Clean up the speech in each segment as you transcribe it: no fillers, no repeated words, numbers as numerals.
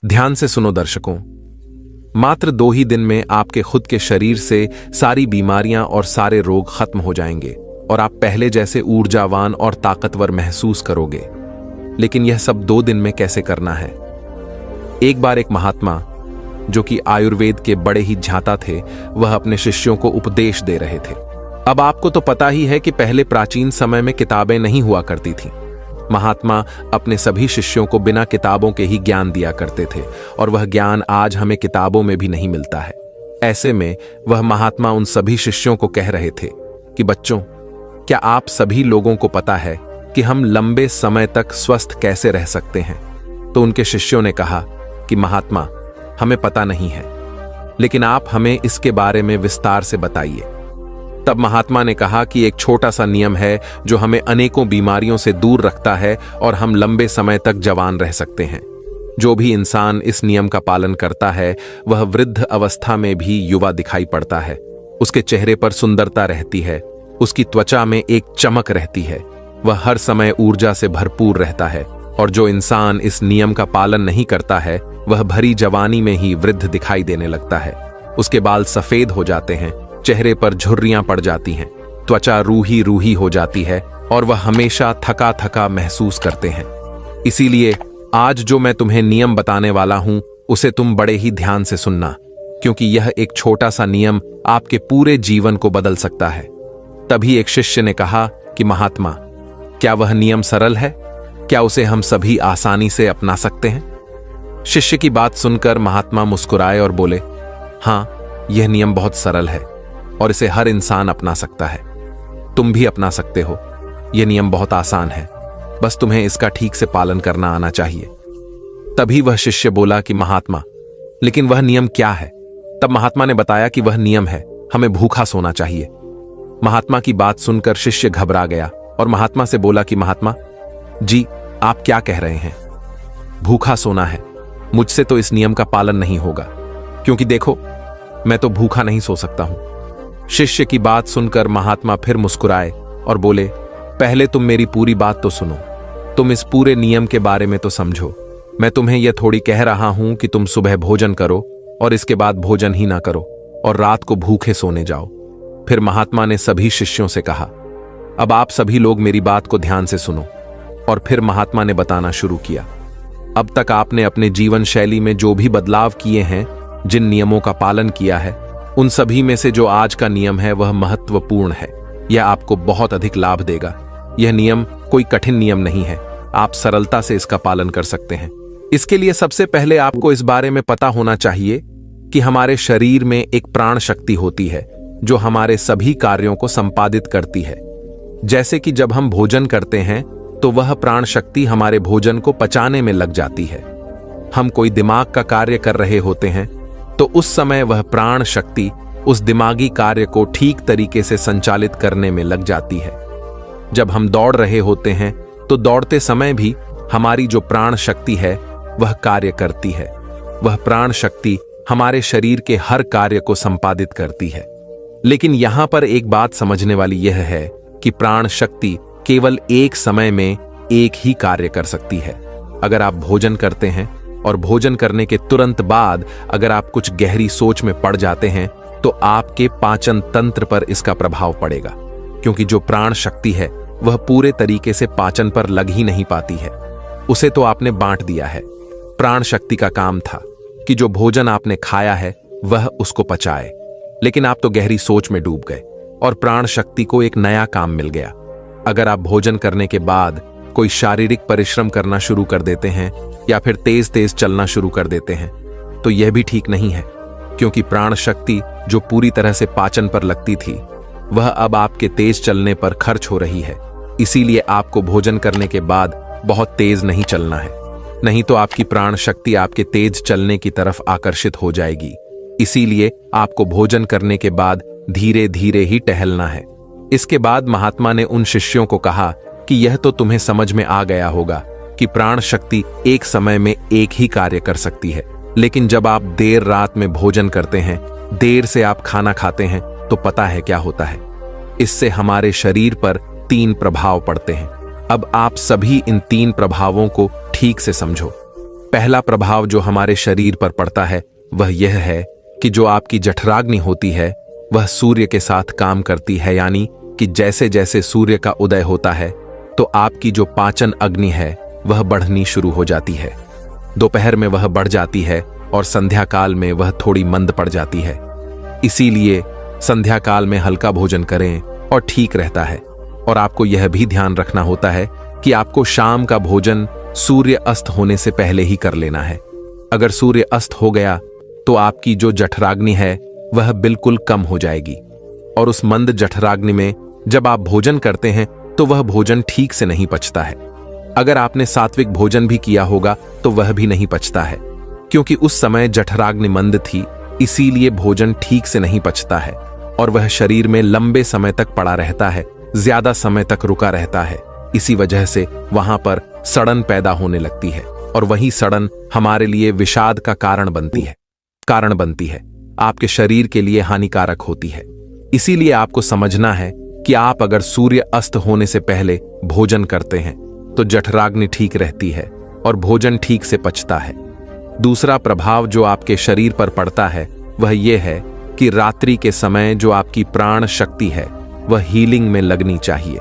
ध्यान से सुनो दर्शकों, मात्र 2 ही दिन में आपके खुद के शरीर से सारी बीमारियां और सारे रोग खत्म हो जाएंगे और आप पहले जैसे ऊर्जावान और ताकतवर महसूस करोगे। लेकिन यह सब 2 दिन में कैसे करना है? एक बार एक महात्मा, जो कि आयुर्वेद के बड़े ही झांता थे, वह अपने शिष्यों को उपदेश दे रहे थे। अब आपको तो पता ही है कि पहले प्राचीन समय में किताबें नहीं हुआ करती थीं। महात्मा अपने सभी शिष्यों को बिना किताबों के ही ज्ञान दिया करते थे और वह ज्ञान आज हमें किताबों में भी नहीं मिलता है। ऐसे में वह महात्मा उन सभी शिष्यों को कह रहे थे कि बच्चों, क्या आप सभी लोगों को पता है कि हम लंबे समय तक स्वस्थ कैसे रह सकते हैं? तो उनके शिष्यों ने कहा कि महात्मा, हमें पता नहीं है, लेकिन आप हमें इसके बारे में विस्तार से बताइए। तब महात्मा ने कहा कि एक छोटा सा नियम है जो हमें अनेकों बीमारियों से दूर रखता है और हम लंबे समय तक जवान रह सकते हैं। जो भी इंसान इस नियम का पालन करता है वह वृद्ध अवस्था में भी युवा दिखाई पड़ता है। उसके चेहरे पर सुंदरता रहती है, उसकी त्वचा में एक चमक रहती है, वह हर समय ऊर्जा से भरपूर रहता है। और जो इंसान इस नियम का पालन नहीं करता है वह भरी जवानी में ही वृद्ध दिखाई देने लगता है। उसके बाल सफेद हो जाते हैं, चेहरे पर झुर्रियां पड़ जाती हैं, त्वचा रूही रूही हो जाती है और वह हमेशा थका थका महसूस करते हैं। इसीलिए आज जो मैं तुम्हें नियम बताने वाला हूं उसे तुम बड़े ही ध्यान से सुनना, क्योंकि यह एक छोटा सा नियम आपके पूरे जीवन को बदल सकता है। तभी एक शिष्य ने कहा कि महात्मा, क्या वह नियम सरल है? क्या उसे हम सभी आसानी से अपना सकते हैं? शिष्य की बात सुनकर महात्मा मुस्कुराए और बोले, हाँ, यह नियम बहुत सरल है और इसे हर इंसान अपना सकता है। तुम भी अपना सकते हो। यह नियम बहुत आसान है, बस तुम्हें इसका ठीक से पालन करना आना चाहिए। तभी वह शिष्य बोला कि महात्मा, लेकिन वह नियम क्या है? तब महात्मा ने बताया कि वह नियम है, हमें भूखा सोना चाहिए। महात्मा की बात सुनकर शिष्य घबरा गया और महात्मा से बोला कि महात्मा जी, आप क्या कह रहे हैं? भूखा सोना है? मुझसे तो इस नियम का पालन नहीं होगा, क्योंकि देखो, मैं तो भूखा नहीं सो सकता हूं। शिष्य की बात सुनकर महात्मा फिर मुस्कुराए और बोले, पहले तुम मेरी पूरी बात तो सुनो। तुम इस पूरे नियम के बारे में तो समझो। मैं तुम्हें यह थोड़ी कह रहा हूं कि तुम सुबह भोजन करो और इसके बाद भोजन ही ना करो और रात को भूखे सोने जाओ। फिर महात्मा ने सभी शिष्यों से कहा, अब आप सभी लोग मेरी बात को ध्यान से सुनो। और फिर महात्मा ने बताना शुरू किया, अब तक आपने अपने जीवन शैली में जो भी बदलाव किए हैं, जिन नियमों का पालन किया है, उन सभी में से जो आज का नियम है वह महत्वपूर्ण है। यह आपको बहुत अधिक लाभ देगा। यह नियम कोई कठिन नियम नहीं है, आप सरलता से इसका पालन कर सकते हैं। इसके लिए सबसे पहले आपको इस बारे में पता होना चाहिए कि हमारे शरीर में एक प्राण शक्ति होती है जो हमारे सभी कार्यों को संपादित करती है। जैसे कि जब हम भोजन करते हैं तो वह प्राण शक्ति हमारे भोजन को पचाने में लग जाती है। हम कोई दिमाग का कार्य कर रहे होते हैं तो उस समय वह प्राण शक्ति उस दिमागी कार्य को ठीक तरीके से संचालित करने में लग जाती है। जब हम दौड़ रहे होते हैं तो दौड़ते समय भी हमारी जो प्राण शक्ति है वह कार्य करती है। वह प्राण शक्ति हमारे शरीर के हर कार्य को संपादित करती है। लेकिन यहां पर एक बात समझने वाली यह है कि प्राण शक्ति केवल एक समय में एक ही कार्य कर सकती है। अगर आप भोजन करते हैं और भोजन करने के तुरंत बाद अगर आप कुछ गहरी सोच में पड़ जाते हैं तो आपके पाचन तंत्र पर इसका प्रभाव पड़ेगा, क्योंकि जो प्राण शक्ति है वह पूरे तरीके से पाचन पर लग ही नहीं पाती है। उसे तो आपने बांट दिया है। प्राण शक्ति का काम था कि जो भोजन आपने खाया है वह उसको पचाए, लेकिन आप तो गहरी सोच में डूब गए और प्राण शक्ति को एक नया काम मिल गया। अगर आप भोजन करने के बाद कोई शारीरिक परिश्रम करना शुरू कर देते हैं या फिर तेज तेज चलना शुरू कर देते हैं तो यह भी ठीक नहीं है, क्योंकि प्राण शक्ति जो पूरी तरह से पाचन पर लगती थी वह अब आपके तेज चलने पर खर्च हो रही है। इसीलिए आपको भोजन करने के बाद बहुत तेज नहीं चलना है, नहीं तो आपकी प्राण शक्ति आपके तेज चलने की तरफ आकर्षित हो जाएगी। इसीलिए आपको भोजन करने के बाद धीरे धीरे ही टहलना है। इसके बाद महात्मा ने उन शिष्यों को कहा कि यह तो तुम्हें समझ में आ गया होगा कि प्राण शक्ति एक समय में एक ही कार्य कर सकती है, लेकिन जब आप देर रात में भोजन करते हैं, देर से आप खाना खाते हैं, तो पता है क्या होता है? इससे हमारे शरीर पर 3 प्रभाव पड़ते हैं। अब आप सभी इन 3 प्रभावों को ठीक से समझो। पहला प्रभाव जो हमारे शरीर पर पड़ता है वह यह है कि जो आपकी जठराग्नि होती है वह सूर्य के साथ काम करती है, यानी कि जैसे जैसे सूर्य का उदय होता है तो आपकी जो पाचन अग्नि है वह बढ़नी शुरू हो जाती है। दोपहर में वह बढ़ जाती है और संध्या काल में वह थोड़ी मंद पड़ जाती है। इसीलिए संध्या काल में हल्का भोजन करें और ठीक रहता है। और आपको यह भी ध्यान रखना होता है कि आपको शाम का भोजन सूर्य अस्त होने से पहले ही कर लेना है। अगर सूर्य अस्त हो गया तो आपकी जो जठराग्नि है वह बिल्कुल कम हो जाएगी, और उस मंद जठराग्नि में जब आप भोजन करते हैं तो वह भोजन ठीक से नहीं पचता है। अगर आपने सात्विक भोजन भी किया होगा तो वह भी नहीं पचता है, क्योंकि उस समय जठराग्नि मंद थी, इसीलिए भोजन ठीक से नहीं पचता है और वह शरीर में लंबे समय तक पड़ा रहता है, ज्यादा समय तक रुका रहता है। इसी वजह से वहां पर सड़न पैदा होने लगती है और वही सड़न हमारे लिए विषाद का कारण बनती है, आपके शरीर के लिए हानिकारक होती है। इसीलिए आपको समझना है कि आप अगर सूर्य अस्त होने से पहले भोजन करते हैं तो जठराग्नि ठीक रहती है और भोजन ठीक से पचता है। दूसरा प्रभाव जो आपके शरीर पर पड़ता है वह यह है कि रात्रि के समय जो आपकी प्राण शक्ति है वह हीलिंग में लगनी चाहिए,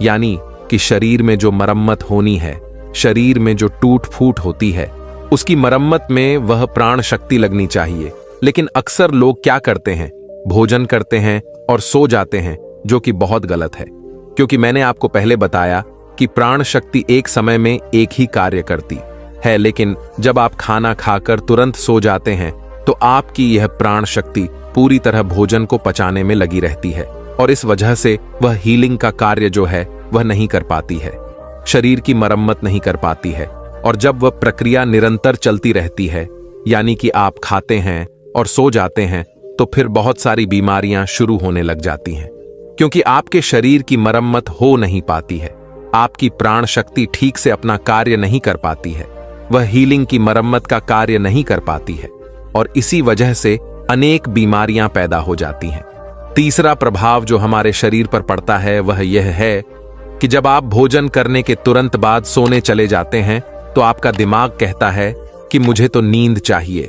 यानी कि शरीर में जो मरम्मत होनी है, शरीर में जो टूट फूट होती है, उसकी मरम्मत में वह प्राण शक्ति लगनी चाहिए। लेकिन अक्सर लोग क्या करते हैं, भोजन करते हैं और सो जाते हैं, जो कि बहुत गलत है, क्योंकि मैंने आपको पहले बताया कि प्राण शक्ति एक समय में एक ही कार्य करती है, लेकिन जब आप खाना खाकर तुरंत सो जाते हैं तो आपकी यह प्राण शक्ति पूरी तरह भोजन को पचाने में लगी रहती है और इस वजह से वह हीलिंग का कार्य जो है वह नहीं कर पाती है, शरीर की मरम्मत नहीं कर पाती है। और जब वह प्रक्रिया निरंतर चलती रहती है, यानी कि आप खाते हैं और सो जाते हैं, तो फिर बहुत सारी बीमारियां शुरू होने लग जाती हैं, क्योंकि आपके शरीर की मरम्मत हो नहीं पाती है, आपकी प्राण शक्ति ठीक से अपना कार्य नहीं कर पाती है, वह हीलिंग की मरम्मत का कार्य नहीं कर पाती है और इसी वजह से अनेक बीमारियां पैदा हो जाती हैं। तीसरा प्रभाव जो हमारे शरीर पर पड़ता है वह यह है कि जब आप भोजन करने के तुरंत बाद सोने चले जाते हैं तो आपका दिमाग कहता है कि मुझे तो नींद चाहिए,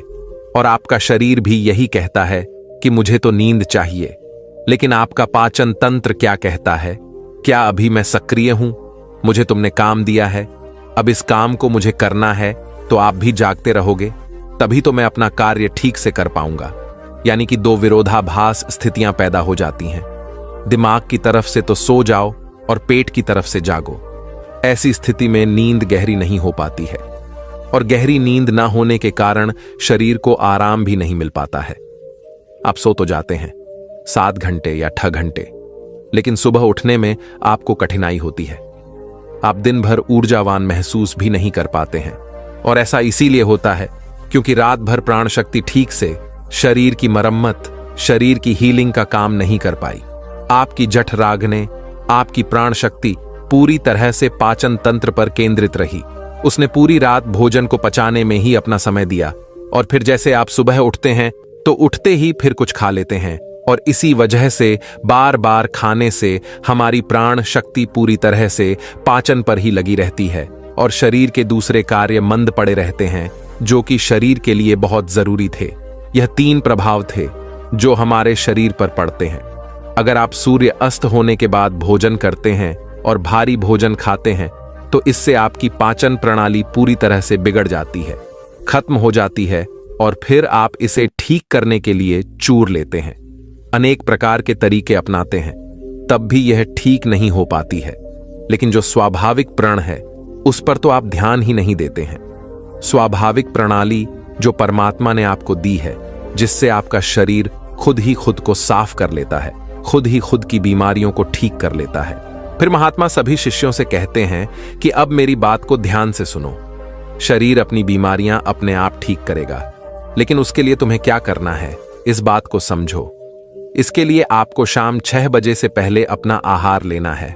और आपका शरीर भी यही कहता है कि मुझे तो नींद चाहिए। लेकिन आपका पाचन तंत्र क्या कहता है, क्या अभी मैं सक्रिय हूं, मुझे तुमने काम दिया है, अब इस काम को मुझे करना है, तो आप भी जागते रहोगे, तभी तो मैं अपना कार्य ठीक से कर पाऊंगा। यानी कि दो विरोधाभास स्थितियां पैदा हो जाती हैं। दिमाग की तरफ से तो सो जाओ और पेट की तरफ से जागो। ऐसी स्थिति में नींद गहरी नहीं हो पाती है और गहरी नींद ना होने के कारण शरीर को आराम भी नहीं मिल पाता है। आप सो तो जाते हैं 7 घंटे या 8 घंटे, लेकिन सुबह उठने में आपको कठिनाई होती है। आप दिन भर ऊर्जावान महसूस भी नहीं कर पाते हैं और ऐसा इसीलिए होता है क्योंकि रात भर प्राण शक्ति ठीक से शरीर की मरम्मत, शरीर की हीलिंग का काम नहीं कर पाई। आपकी जठराग्नि, आपकी प्राण शक्ति पूरी तरह से पाचन तंत्र पर केंद्रित रही। उसने पूरी रात भोजन को पचाने में ही अपना समय दिया और फिर जैसे आप सुबह उठते हैं तो उठते ही फिर कुछ खा लेते हैं और इसी वजह से बार बार खाने से हमारी प्राण शक्ति पूरी तरह से पाचन पर ही लगी रहती है और शरीर के दूसरे कार्य मंद पड़े रहते हैं जो कि शरीर के लिए बहुत जरूरी थे। यह 3 प्रभाव थे जो हमारे शरीर पर पड़ते हैं। अगर आप सूर्य अस्त होने के बाद भोजन करते हैं और भारी भोजन खाते हैं तो इससे आपकी पाचन प्रणाली पूरी तरह से बिगड़ जाती है, खत्म हो जाती है और फिर आप इसे ठीक करने के लिए चूर लेते हैं, अनेक प्रकार के तरीके अपनाते हैं, तब भी यह ठीक नहीं हो पाती है। लेकिन जो स्वाभाविक प्रण है उस पर तो आप ध्यान ही नहीं देते हैं। स्वाभाविक प्रणाली जो परमात्मा ने आपको दी है, जिससे आपका शरीर खुद ही खुद को साफ कर लेता है, खुद ही खुद की बीमारियों को ठीक कर लेता है। फिर महात्मा सभी शिष्यों से कहते हैं कि अब मेरी बात को ध्यान से सुनो। शरीर अपनी बीमारियां अपने आप ठीक करेगा, लेकिन उसके लिए तुम्हें क्या करना है इस बात को समझो। इसके लिए आपको शाम 6 बजे से पहले अपना आहार लेना है।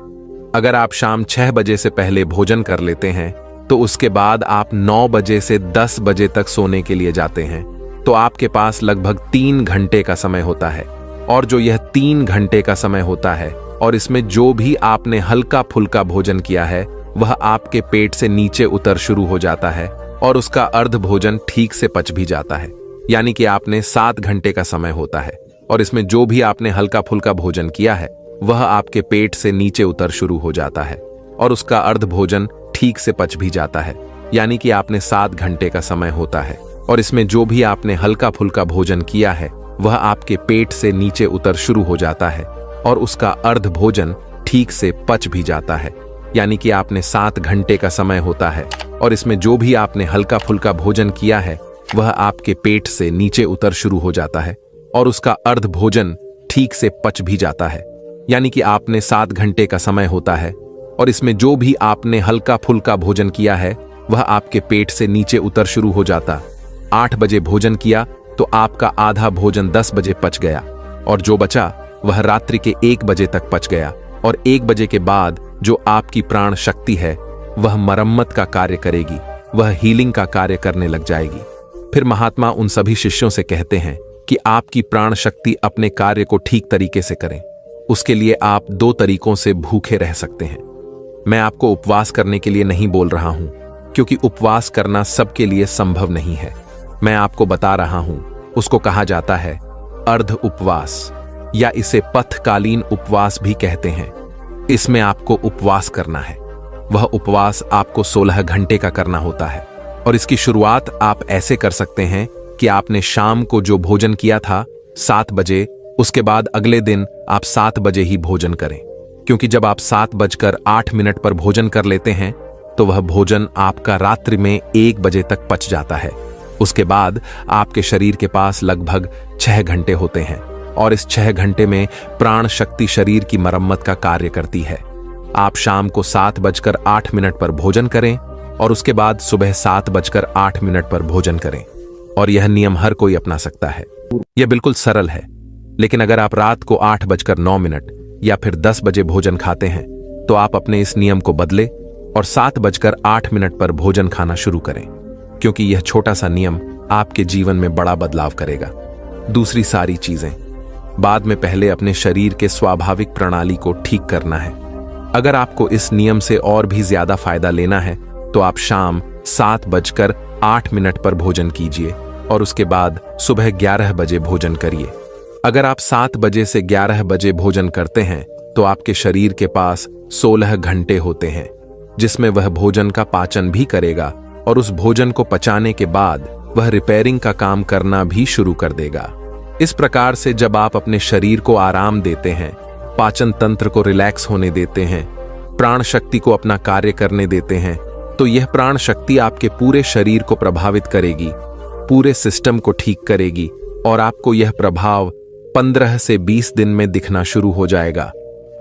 अगर आप शाम 6 बजे से पहले भोजन कर लेते हैं तो उसके बाद आप 9 बजे से 10 बजे तक सोने के लिए जाते हैं, तो आपके पास लगभग 3 घंटे का समय होता है। और जो यह 3 घंटे का समय होता है और इसमें जो भी आपने हल्का फुल्का भोजन किया है वह आपके पेट से नीचे उतर शुरू हो जाता है और उसका अर्ध भोजन ठीक से पच भी जाता है। यानी कि आपने 7 घंटे का समय होता है और इसमें जो भी आपने हल्का फुल्का भोजन किया है वह आपके पेट से नीचे उतर शुरू हो जाता है और उसका अर्ध भोजन ठीक से पच भी जाता है। यानी कि आपने 7 घंटे का समय होता है और इसमें जो भी आपने हल्का फुल्का भोजन किया है वह आपके पेट से नीचे उतर शुरू हो जाता है और उसका अर्ध भोजन ठीक से पच भी जाता है। यानी कि आपने 7 घंटे का समय होता है और इसमें जो भी आपने हल्का फुल्का भोजन किया है वह आपके पेट से नीचे उतर शुरू हो जाता है और उसका अर्ध भोजन ठीक से पच भी जाता है। यानी कि आपने 7 घंटे का समय होता है और इसमें जो भी आपने हल्का फुल्का भोजन किया है वह आपके पेट से नीचे उतर शुरू हो जाता। 8 बजे भोजन किया तो आपका आधा भोजन 10 बजे पच गया और जो बचा वह रात्रि के 1 बजे तक पच गया और 1 बजे के बाद जो आपकी प्राण शक्ति है वह मरम्मत का कार्य करेगी, वह हीलिंग का कार्य करने लग जाएगी। फिर महात्मा उन सभी शिष्यों से कहते हैं कि आपकी प्राण शक्ति अपने कार्य को ठीक तरीके से करें। उसके लिए आप 2 तरीकों से भूखे रह सकते हैं। मैं आपको उपवास करने के लिए नहीं बोल रहा हूं, क्योंकि उपवास करना सबके लिए संभव नहीं है। मैं आपको बता रहा हूं, उसको कहा जाता है अर्ध उपवास या इसे पथकालीन उपवास भी कहते हैं। इसमें आपको उपवास करना है। वह उपवास आपको 16 घंटे का करना होता है और इसकी शुरुआत आप ऐसे कर सकते हैं कि आपने शाम को जो भोजन किया था 7 बजे, उसके बाद अगले दिन आप 7 बजे ही भोजन करें, क्योंकि जब आप 7:08 पर भोजन कर लेते हैं तो वह भोजन आपका रात्रि में 1 बजे तक पच जाता है। उसके बाद आपके शरीर के पास लगभग 6 घंटे होते हैं और इस 6 घंटे में प्राण शक्ति शरीर की मरम्मत का कार्य करती है। आप शाम को 7:08 पर भोजन करें और उसके बाद सुबह 7:08 पर भोजन करें और यह नियम हर कोई अपना सकता है। यह बिल्कुल सरल है। लेकिन अगर आप रात को 8:09 या फिर 10 बजे भोजन खाते हैं तो आप अपने इस नियम को बदले और 7:08 पर भोजन खाना शुरू करें, क्योंकि यह छोटा सा नियम आपके जीवन में बड़ा बदलाव करेगा। दूसरी सारी चीजें बाद में, पहले अपने शरीर के स्वाभाविक प्रणाली को ठीक करना है। अगर आपको इस नियम से और भी ज्यादा फायदा लेना है तो आप शाम 7:08 पर भोजन कीजिए और उसके बाद सुबह 11 बजे भोजन करिए। अगर आप 7 बजे से 11 बजे भोजन करते हैं तो आपके शरीर के पास 16 घंटे होते हैं, जिसमें वह भोजन का पाचन भी करेगा और उस भोजन को पचाने के बाद वह रिपेयरिंग का काम करना भी शुरू कर देगा। इस प्रकार से जब आप अपने शरीर को आराम देते हैं, पाचन तंत्र को रिलैक्स होने देते हैं, प्राण शक्ति को अपना कार्य करने देते हैं, तो यह प्राण शक्ति आपके पूरे शरीर को प्रभावित करेगी, पूरे सिस्टम को ठीक करेगी और आपको यह प्रभाव 15 से 20 दिन में दिखना शुरू हो जाएगा।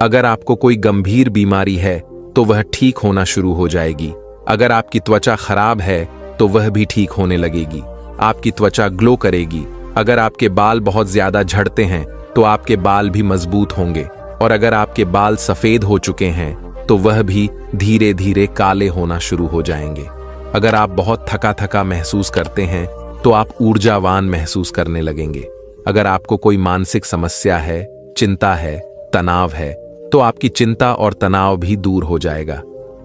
अगर आपको कोई गंभीर बीमारी है तो वह ठीक होना शुरू हो जाएगी। अगर आपकी त्वचा खराब है तो वह भी ठीक होने लगेगी। आपकी त्वचा ग्लो करेगी। अगर आपके बाल बहुत ज्यादा झड़ते हैं तो आपके बाल भी मजबूत होंगे और अगर आपके बाल सफेद हो चुके हैं तो वह भी धीरे धीरे काले होना शुरू हो जाएंगे। अगर आप बहुत थका थका महसूस करते हैं तो आप ऊर्जावान महसूस करने लगेंगे। अगर आपको कोई मानसिक समस्या है, चिंता है, तनाव है, तो आपकी चिंता और तनाव भी दूर हो जाएगा।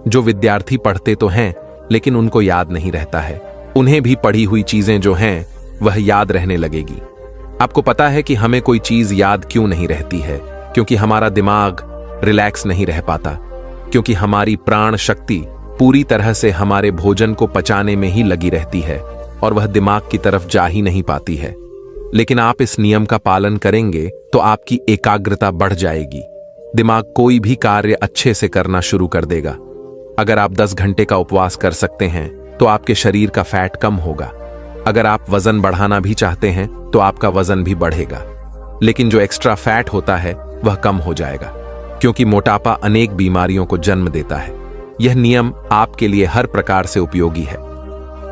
जो विद्यार्थी पढ़ते तो हैं लेकिन उनको याद नहीं रहता है, उन्हें भी पढ़ी हुई चीजें जो हैं वह याद रहने लगेगी। आपको पता है कि हमें कोई चीज याद क्यों नहीं रहती है? क्योंकि हमारा दिमाग रिलैक्स नहीं रह पाता, क्योंकि हमारी प्राण शक्ति पूरी तरह से हमारे भोजन को पचाने में ही लगी रहती है और वह दिमाग की तरफ जा ही नहीं पाती है। लेकिन आप इस नियम का पालन करेंगे तो आपकी एकाग्रता बढ़ जाएगी। दिमाग कोई भी कार्य अच्छे से करना शुरू कर देगा। अगर आप 10 घंटे का उपवास कर सकते हैं तो आपके शरीर का फैट कम होगा। अगर आप वजन बढ़ाना भी चाहते हैं तो आपका वजन भी बढ़ेगा, लेकिन जो एक्स्ट्रा फैट होता है वह कम हो जाएगा, क्योंकि मोटापा अनेक बीमारियों को जन्म देता है। यह नियम आपके लिए हर प्रकार से उपयोगी है।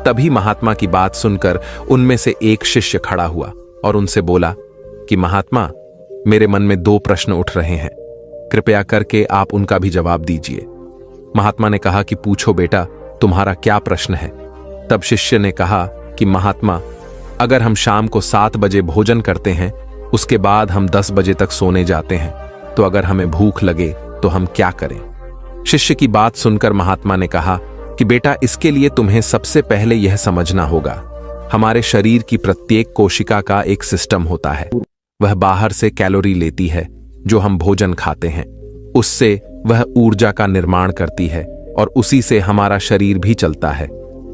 तभी महात्मा की बात सुनकर उनमें से एक शिष्य खड़ा हुआ और उनसे बोला कि महात्मा, मेरे मन में 2 प्रश्न उठ रहे हैं, कृपया करके आप उनका भी जवाब दीजिए। महात्मा ने कहा कि पूछो बेटा, तुम्हारा क्या प्रश्न है? तब शिष्य ने कहा कि महात्मा, अगर हम शाम को 7 बजे भोजन करते हैं, उसके बाद हम 10 बजे तक सोने जाते हैं, तो अगर हमें भूख लगे तो हम क्या करें? शिष्य की बात सुनकर महात्मा ने कहा कि बेटा, इसके लिए तुम्हें सबसे पहले यह समझना होगा, हमारे शरीर की प्रत्येक कोशिका का एक सिस्टम होता है। वह बाहर से कैलोरी लेती है, जो हम भोजन खाते हैं, उससे वह ऊर्जा का निर्माण करती है और उसी से हमारा शरीर भी चलता है।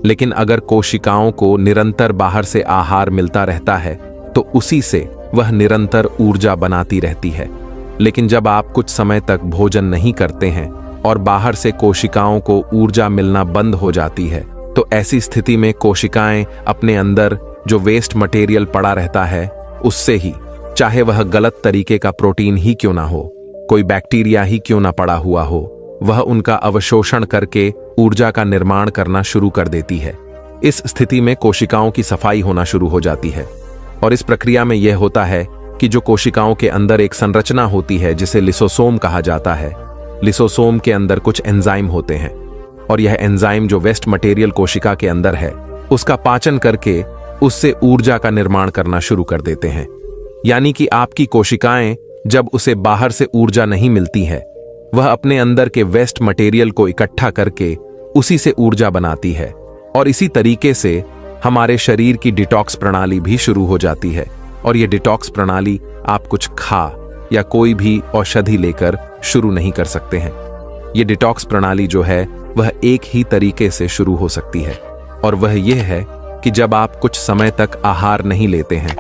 लेकिन अगर कोशिकाओं को निरंतर बाहर से आहार मिलता रहता है तो उसी से वह निरंतर ऊर्जा बनाती रहती है। लेकिन जब आप कुछ समय तक भोजन नहीं करते हैं और बाहर से कोशिकाओं को ऊर्जा मिलना बंद हो जाती है, तो ऐसी स्थिति में कोशिकाएं अपने अंदर जो वेस्ट मटेरियल पड़ा रहता है उससे ही, चाहे वह गलत तरीके का प्रोटीन ही क्यों ना हो, कोई बैक्टीरिया ही क्यों ना पड़ा हुआ हो, वह उनका अवशोषण करके ऊर्जा का निर्माण करना शुरू कर देती है। इस स्थिति में कोशिकाओं की सफाई होना शुरू हो जाती है और इस प्रक्रिया में यह होता है कि जो कोशिकाओं के अंदर एक संरचना होती है जिसे लिसोसोम कहा जाता है, लिसोसोम के अंदर कुछ एंजाइम होते हैं और यह एंजाइम जो वेस्ट मटेरियल कोशिका के अंदर है उसका पाचन करके उससे ऊर्जा का निर्माण करना शुरू कर देते हैं। यानी कि आपकी कोशिकाएं जब उसे बाहर से ऊर्जा नहीं मिलती है, वह अपने अंदर के वेस्ट मटेरियल को इकट्ठा करके उसी से ऊर्जा बनाती है और इसी तरीके से हमारे शरीर की डिटॉक्स प्रणाली भी शुरू हो जाती है। और यह डिटॉक्स प्रणाली आप कुछ खा या कोई भी औषधि लेकर शुरू नहीं कर सकते हैं। यह डिटॉक्स प्रणाली जो है वह एक ही तरीके से शुरू हो सकती है और वह यह है कि जब आप कुछ समय तक आहार नहीं लेते हैं।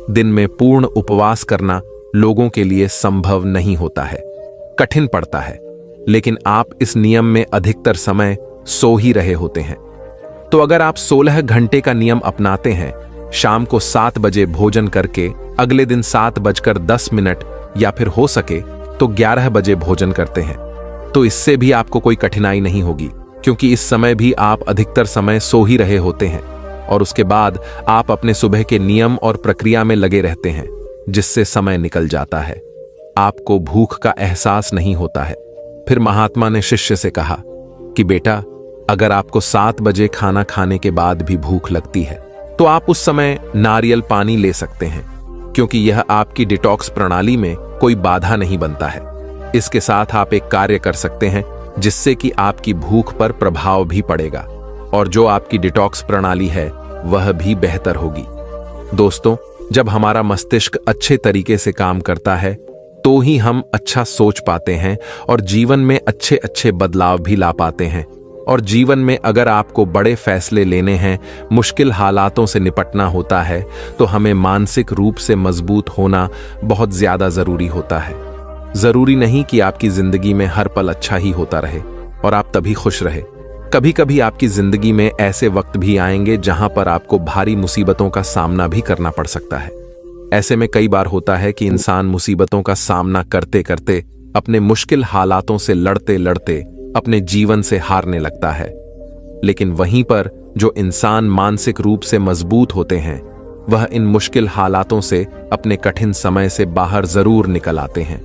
दिन में पूर्ण उपवास करना लोगों के लिए संभव नहीं होता है, कठिन पड़ता है, लेकिन आप इस नियम में अधिकतर समय सो ही रहे होते हैं। तो अगर आप 16 घंटे का नियम अपनाते हैं, शाम को 7 बजे भोजन करके अगले दिन 7:10 या फिर हो सके तो 11 बजे भोजन करते हैं, तो इससे भी आपको कोई कठिनाई नहीं होगी, क्योंकि इस समय भी आप अधिकतर समय सो ही रहे होते हैं और उसके बाद आप अपने सुबह के नियम और प्रक्रिया में लगे रहते हैं, जिससे समय निकल जाता है। आपको भूख का एहसास नहीं होता है। फिर महात्मा ने शिष्य से कहा कि बेटा, अगर आपको 7 बजे खाना खाने के बाद भी भूख लगती है तो आप उस समय नारियल पानी ले सकते हैं, क्योंकि यह आपकी डिटॉक्स प्रणाली में कोई बाधा नहीं बनता है। इसके साथ आप एक कार्य कर सकते हैं जिससे कि आपकी भूख पर प्रभाव भी पड़ेगा और जो आपकी डिटॉक्स प्रणाली है वह भी बेहतर होगी। दोस्तों, जब हमारा मस्तिष्क अच्छे तरीके से काम करता है तो ही हम अच्छा सोच पाते हैं और जीवन में अच्छे अच्छे बदलाव भी ला पाते हैं। और जीवन में अगर आपको बड़े फैसले लेने हैं, मुश्किल हालातों से निपटना होता है, तो हमें मानसिक रूप से मजबूत होना बहुत ज्यादा जरूरी होता है। जरूरी नहीं कि आपकी जिंदगी में हर पल अच्छा ही होता रहे और आप तभी खुश रहे। कभी कभी आपकी जिंदगी में ऐसे वक्त भी आएंगे जहां पर आपको भारी मुसीबतों का सामना भी करना पड़ सकता है। ऐसे में कई बार होता है कि इंसान मुसीबतों का सामना करते करते, अपने मुश्किल हालातों से लड़ते लड़ते अपने जीवन से हारने लगता है। लेकिन वहीं पर जो इंसान मानसिक रूप से मजबूत होते हैं, वह इन मुश्किल हालातों से अपने कठिन समय से बाहर जरूर निकल आते हैं।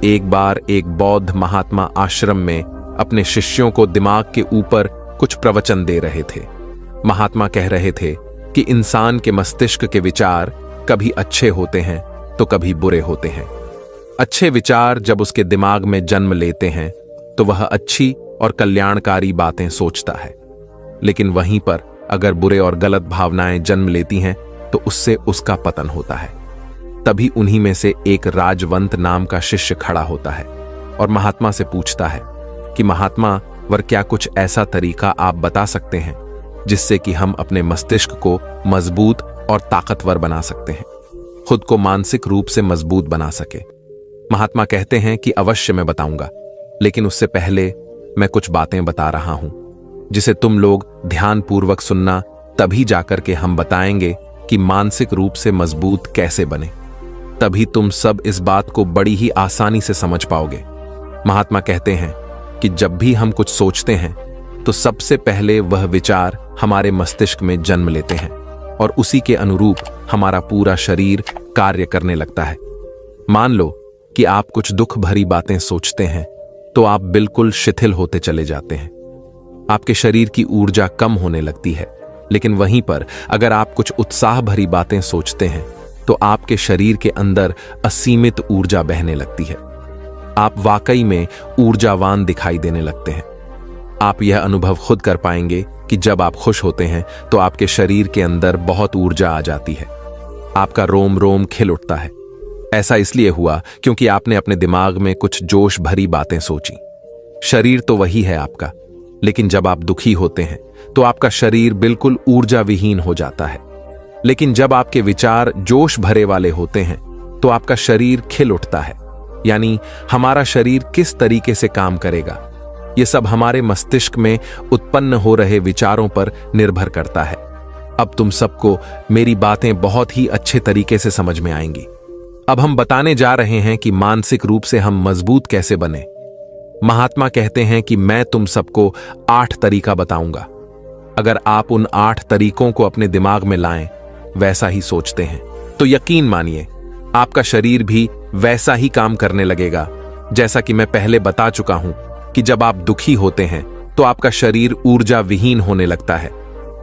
एक बार एक बौद्ध महात्मा आश्रम में अपने शिष्यों को दिमाग के ऊपर कुछ प्रवचन दे रहे थे। महात्मा कह रहे थे कि इंसान के मस्तिष्क के विचार कभी अच्छे होते हैं तो कभी बुरे होते हैं। अच्छे विचार जब उसके दिमाग में जन्म लेते हैं तो वह अच्छी और कल्याणकारी बातें सोचता है, लेकिन वहीं पर अगर बुरे और गलत भावनाएं जन्म लेती हैं तो उससे उसका पतन होता है। तभी उन्हीं में से एक राजवंत नाम का शिष्य खड़ा होता है और महात्मा से पूछता है कि महात्मा वर, क्या कुछ ऐसा तरीका आप बता सकते हैं जिससे कि हम अपने मस्तिष्क को मजबूत और ताकतवर बना सकते हैं, खुद को मानसिक रूप से मजबूत बना सके। महात्मा कहते हैं कि अवश्य मैं बताऊंगा, लेकिन उससे पहले मैं कुछ बातें बता रहा हूं जिसे तुम लोग ध्यानपूर्वक सुनना, तभी जाकर के हम बताएंगे कि मानसिक रूप से मजबूत कैसे बने। तभी तुम सब इस बात को बड़ी ही आसानी से समझ पाओगे। महात्मा कहते हैं कि जब भी हम कुछ सोचते हैं तो सबसे पहले वह विचार हमारे मस्तिष्क में जन्म लेते हैं और उसी के अनुरूप हमारा पूरा शरीर कार्य करने लगता है। मान लो कि आप कुछ दुख भरी बातें सोचते हैं तो आप बिल्कुल शिथिल होते चले जाते हैं, आपके शरीर की ऊर्जा कम होने लगती है। लेकिन वहीं पर अगर आप कुछ उत्साह भरी बातें सोचते हैं तो आपके शरीर के अंदर असीमित ऊर्जा बहने लगती है। आप वाकई में ऊर्जावान दिखाई देने लगते हैं। आप यह अनुभव खुद कर पाएंगे कि जब आप खुश होते हैं तो आपके शरीर के अंदर बहुत ऊर्जा आ जाती है, आपका रोम रोम खिल उठता है। ऐसा इसलिए हुआ क्योंकि आपने अपने दिमाग में कुछ जोश भरी बातें सोची। शरीर तो वही है आपका, लेकिन जब आप दुखी होते हैं तो आपका शरीर बिल्कुल ऊर्जा विहीन हो जाता है। लेकिन जब आपके विचार जोश भरे वाले होते हैं तो आपका शरीर खिल उठता है। यानी हमारा शरीर किस तरीके से काम करेगा, यह सब हमारे मस्तिष्क में उत्पन्न हो रहे विचारों पर निर्भर करता है। अब तुम सबको मेरी बातें बहुत ही अच्छे तरीके से समझ में आएंगी। अब हम बताने जा रहे हैं कि मानसिक रूप से हम मजबूत कैसे बने। महात्मा कहते हैं कि मैं तुम सबको 8 तरीका बताऊंगा। अगर आप उन 8 तरीकों को अपने दिमाग में लाएं, वैसा ही सोचते हैं, तो यकीन मानिए आपका शरीर भी वैसा ही काम करने लगेगा। जैसा कि मैं पहले बता चुका हूं कि जब आप दुखी होते हैं तो आपका शरीर ऊर्जा विहीन होने लगता है,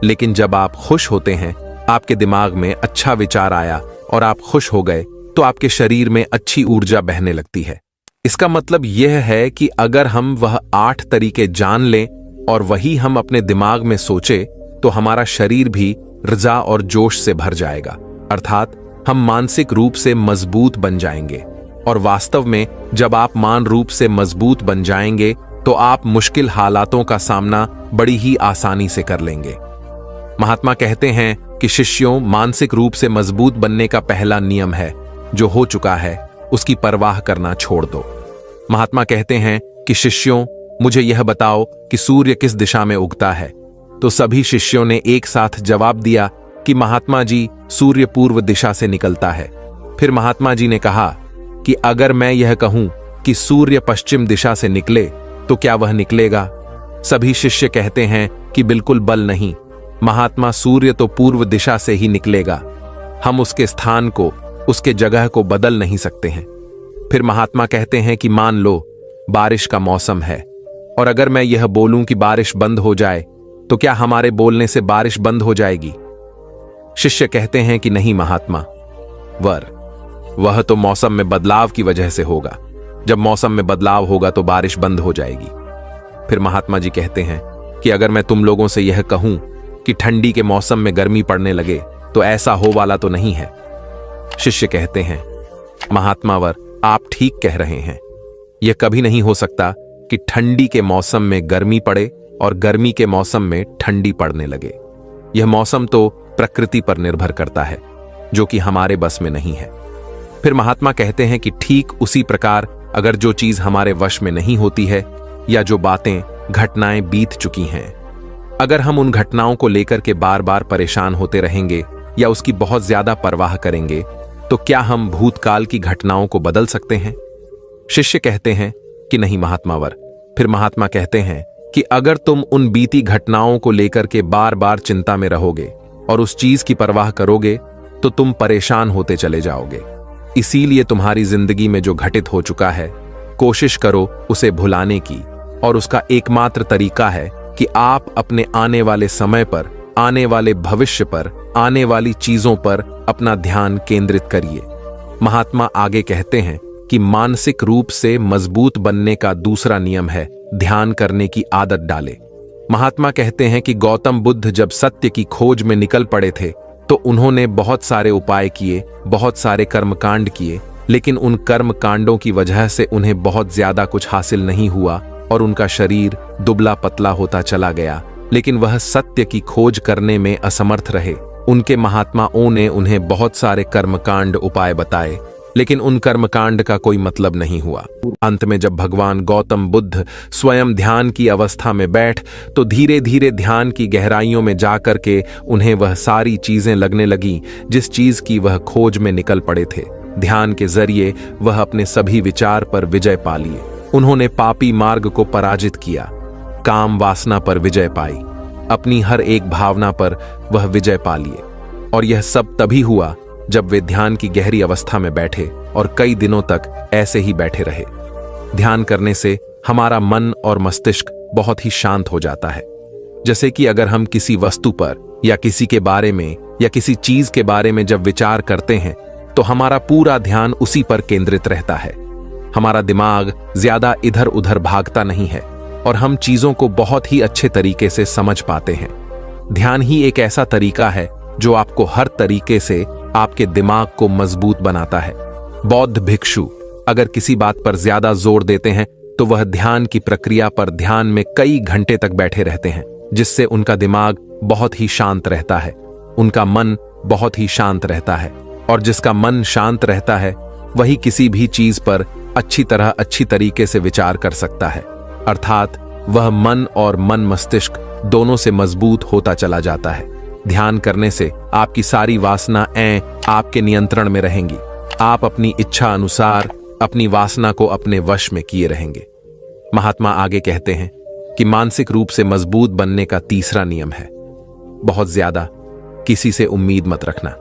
लेकिन जब आप खुश होते हैं, आपके दिमाग में अच्छा विचार आया और आप खुश हो गए तो आपके शरीर में अच्छी ऊर्जा बहने लगती है। इसका मतलब यह है कि अगर हम वह 8 तरीके जान लें और वही हम अपने दिमाग में सोचे तो हमारा शरीर भी रजा और जोश से भर जाएगा, अर्थात हम मानसिक रूप से मजबूत बन जाएंगे। और वास्तव में जब आप मान रूप से मजबूत बन जाएंगे तो आप मुश्किल हालातों का सामना बड़ी ही आसानी से कर लेंगे। महात्मा कहते हैं कि शिष्यों, मानसिक रूप से मजबूत बनने का पहला नियम है, जो हो चुका है उसकी परवाह करना छोड़ दो। महात्मा कहते हैं कि शिष्यों, मुझे यह बताओ कि सूर्य किस दिशा में उगता है। तो सभी शिष्यों ने एक साथ जवाब दिया कि महात्मा जी, सूर्य पूर्व दिशा से निकलता है। फिर महात्मा जी ने कहा कि अगर मैं यह कहूं कि सूर्य पश्चिम दिशा से निकले तो क्या वह निकलेगा? सभी शिष्य कहते हैं कि बिल्कुल बल नहीं महात्मा, सूर्य तो पूर्व दिशा से ही निकलेगा, हम उसके स्थान को, उसके जगह को बदल नहीं सकते हैं। फिर महात्मा कहते हैं कि मान लो बारिश का मौसम है और अगर मैं यह बोलूं कि बारिश बंद हो जाए तो क्या हमारे बोलने से बारिश बंद हो जाएगी? शिष्य कहते हैं कि नहीं महात्मा, वह तो मौसम में बदलाव की वजह से होगा। जब मौसम में बदलाव होगा तो बारिश बंद हो जाएगी। फिर महात्मा जी कहते हैं कि अगर मैं तुम लोगों से यह कहूं कि ठंडी के मौसम में गर्मी पड़ने लगे तो ऐसा हो वाला तो नहीं है। शिष्य कहते हैं महात्मावर, आप ठीक कह रहे हैं, यह कभी नहीं हो सकता कि ठंडी के मौसम में गर्मी पड़े और गर्मी के मौसम में ठंडी पड़ने लगे। यह मौसम तो प्रकृति पर निर्भर करता है, जो कि हमारे बस में नहीं है। फिर महात्मा कहते हैं कि ठीक उसी प्रकार अगर जो चीज हमारे वश में नहीं होती है या जो बातें, घटनाएं बीत चुकी हैं, अगर हम उन घटनाओं को लेकर के बार बार परेशान होते रहेंगे या उसकी बहुत ज्यादा परवाह करेंगे तो क्या हम भूतकाल की घटनाओं को बदल सकते हैं? शिष्य कहते हैं कि नहीं महात्मावर। फिर महात्मा कहते हैं कि अगर तुम उन बीती घटनाओं को लेकर के बार बार चिंता में रहोगे और उस चीज की परवाह करोगे तो तुम परेशान होते चले जाओगे। इसीलिए तुम्हारी जिंदगी में जो घटित हो चुका है, कोशिश करो उसे भुलाने की, और उसका एकमात्र तरीका है कि आप अपने आने वाले समय पर, आने वाले भविष्य पर, आने वाली चीजों पर अपना ध्यान केंद्रित करिए। महात्मा आगे कहते हैं कि मानसिक रूप से मजबूत बनने का दूसरा नियम है ध्यान करने की आदत डाले। महात्मा कहते हैं कि गौतम बुद्ध जब सत्य की खोज में निकल पड़े थे तो उन्होंने बहुत सारे उपाय किए, बहुत सारे कर्मकांड किए, लेकिन उन कर्म कांडों की वजह से उन्हें बहुत ज्यादा कुछ हासिल नहीं हुआ और उनका शरीर दुबला पतला होता चला गया, लेकिन वह सत्य की खोज करने में असमर्थ रहे। उनके महात्माओं ने उन्हें बहुत सारे कर्मकांड उपाय बताए, लेकिन उन कर्मकांड का कोई मतलब नहीं हुआ। अंत में जब भगवान गौतम बुद्ध स्वयं ध्यान की अवस्था में बैठ तो धीरे धीरे ध्यान की गहराइयों में जाकर के उन्हें वह सारी चीजें लगने लगी जिस चीज की वह खोज में निकल पड़े थे। ध्यान के जरिए वह अपने सभी विचार पर विजय पा लिए। उन्होंने पापी मार्ग को पराजित किया, काम वासना पर विजय पाई, अपनी हर एक भावना पर वह विजय पा लिए। और यह सब तभी हुआ जब वे ध्यान की गहरी अवस्था में बैठे और कई दिनों तक ऐसे ही बैठे रहे। ध्यान करने से हमारा मन और मस्तिष्क बहुत ही शांत हो जाता है। जैसे कि अगर हम किसी वस्तु पर या किसी के बारे में या किसी चीज के बारे में जब विचार करते हैं तो हमारा पूरा ध्यान उसी पर केंद्रित रहता है। हमारा दिमाग ज्यादा इधर उधर भागता नहीं है और हम चीजों को बहुत ही अच्छे तरीके से समझ पाते हैं। ध्यान ही एक ऐसा तरीका है जो आपको हर तरीके से आपके दिमाग को मजबूत बनाता है। बौद्ध भिक्षु अगर किसी बात पर ज्यादा जोर देते हैं तो वह ध्यान की प्रक्रिया पर ध्यान में कई घंटे तक बैठे रहते हैं, जिससे उनका दिमाग बहुत ही शांत रहता है, उनका मन बहुत ही शांत रहता है। और जिसका मन शांत रहता है वही किसी भी चीज पर अच्छी तरीके से विचार कर सकता है, अर्थात वह मन और मन मस्तिष्क दोनों से मजबूत होता चला जाता है। ध्यान करने से आपकी सारी वासनाएं आपके नियंत्रण में रहेंगी। आप अपनी इच्छा अनुसार अपनी वासना को अपने वश में किए रहेंगे। महात्मा आगे कहते हैं कि मानसिक रूप से मजबूत बनने का तीसरा नियम है, बहुत ज्यादा किसी से उम्मीद मत रखना।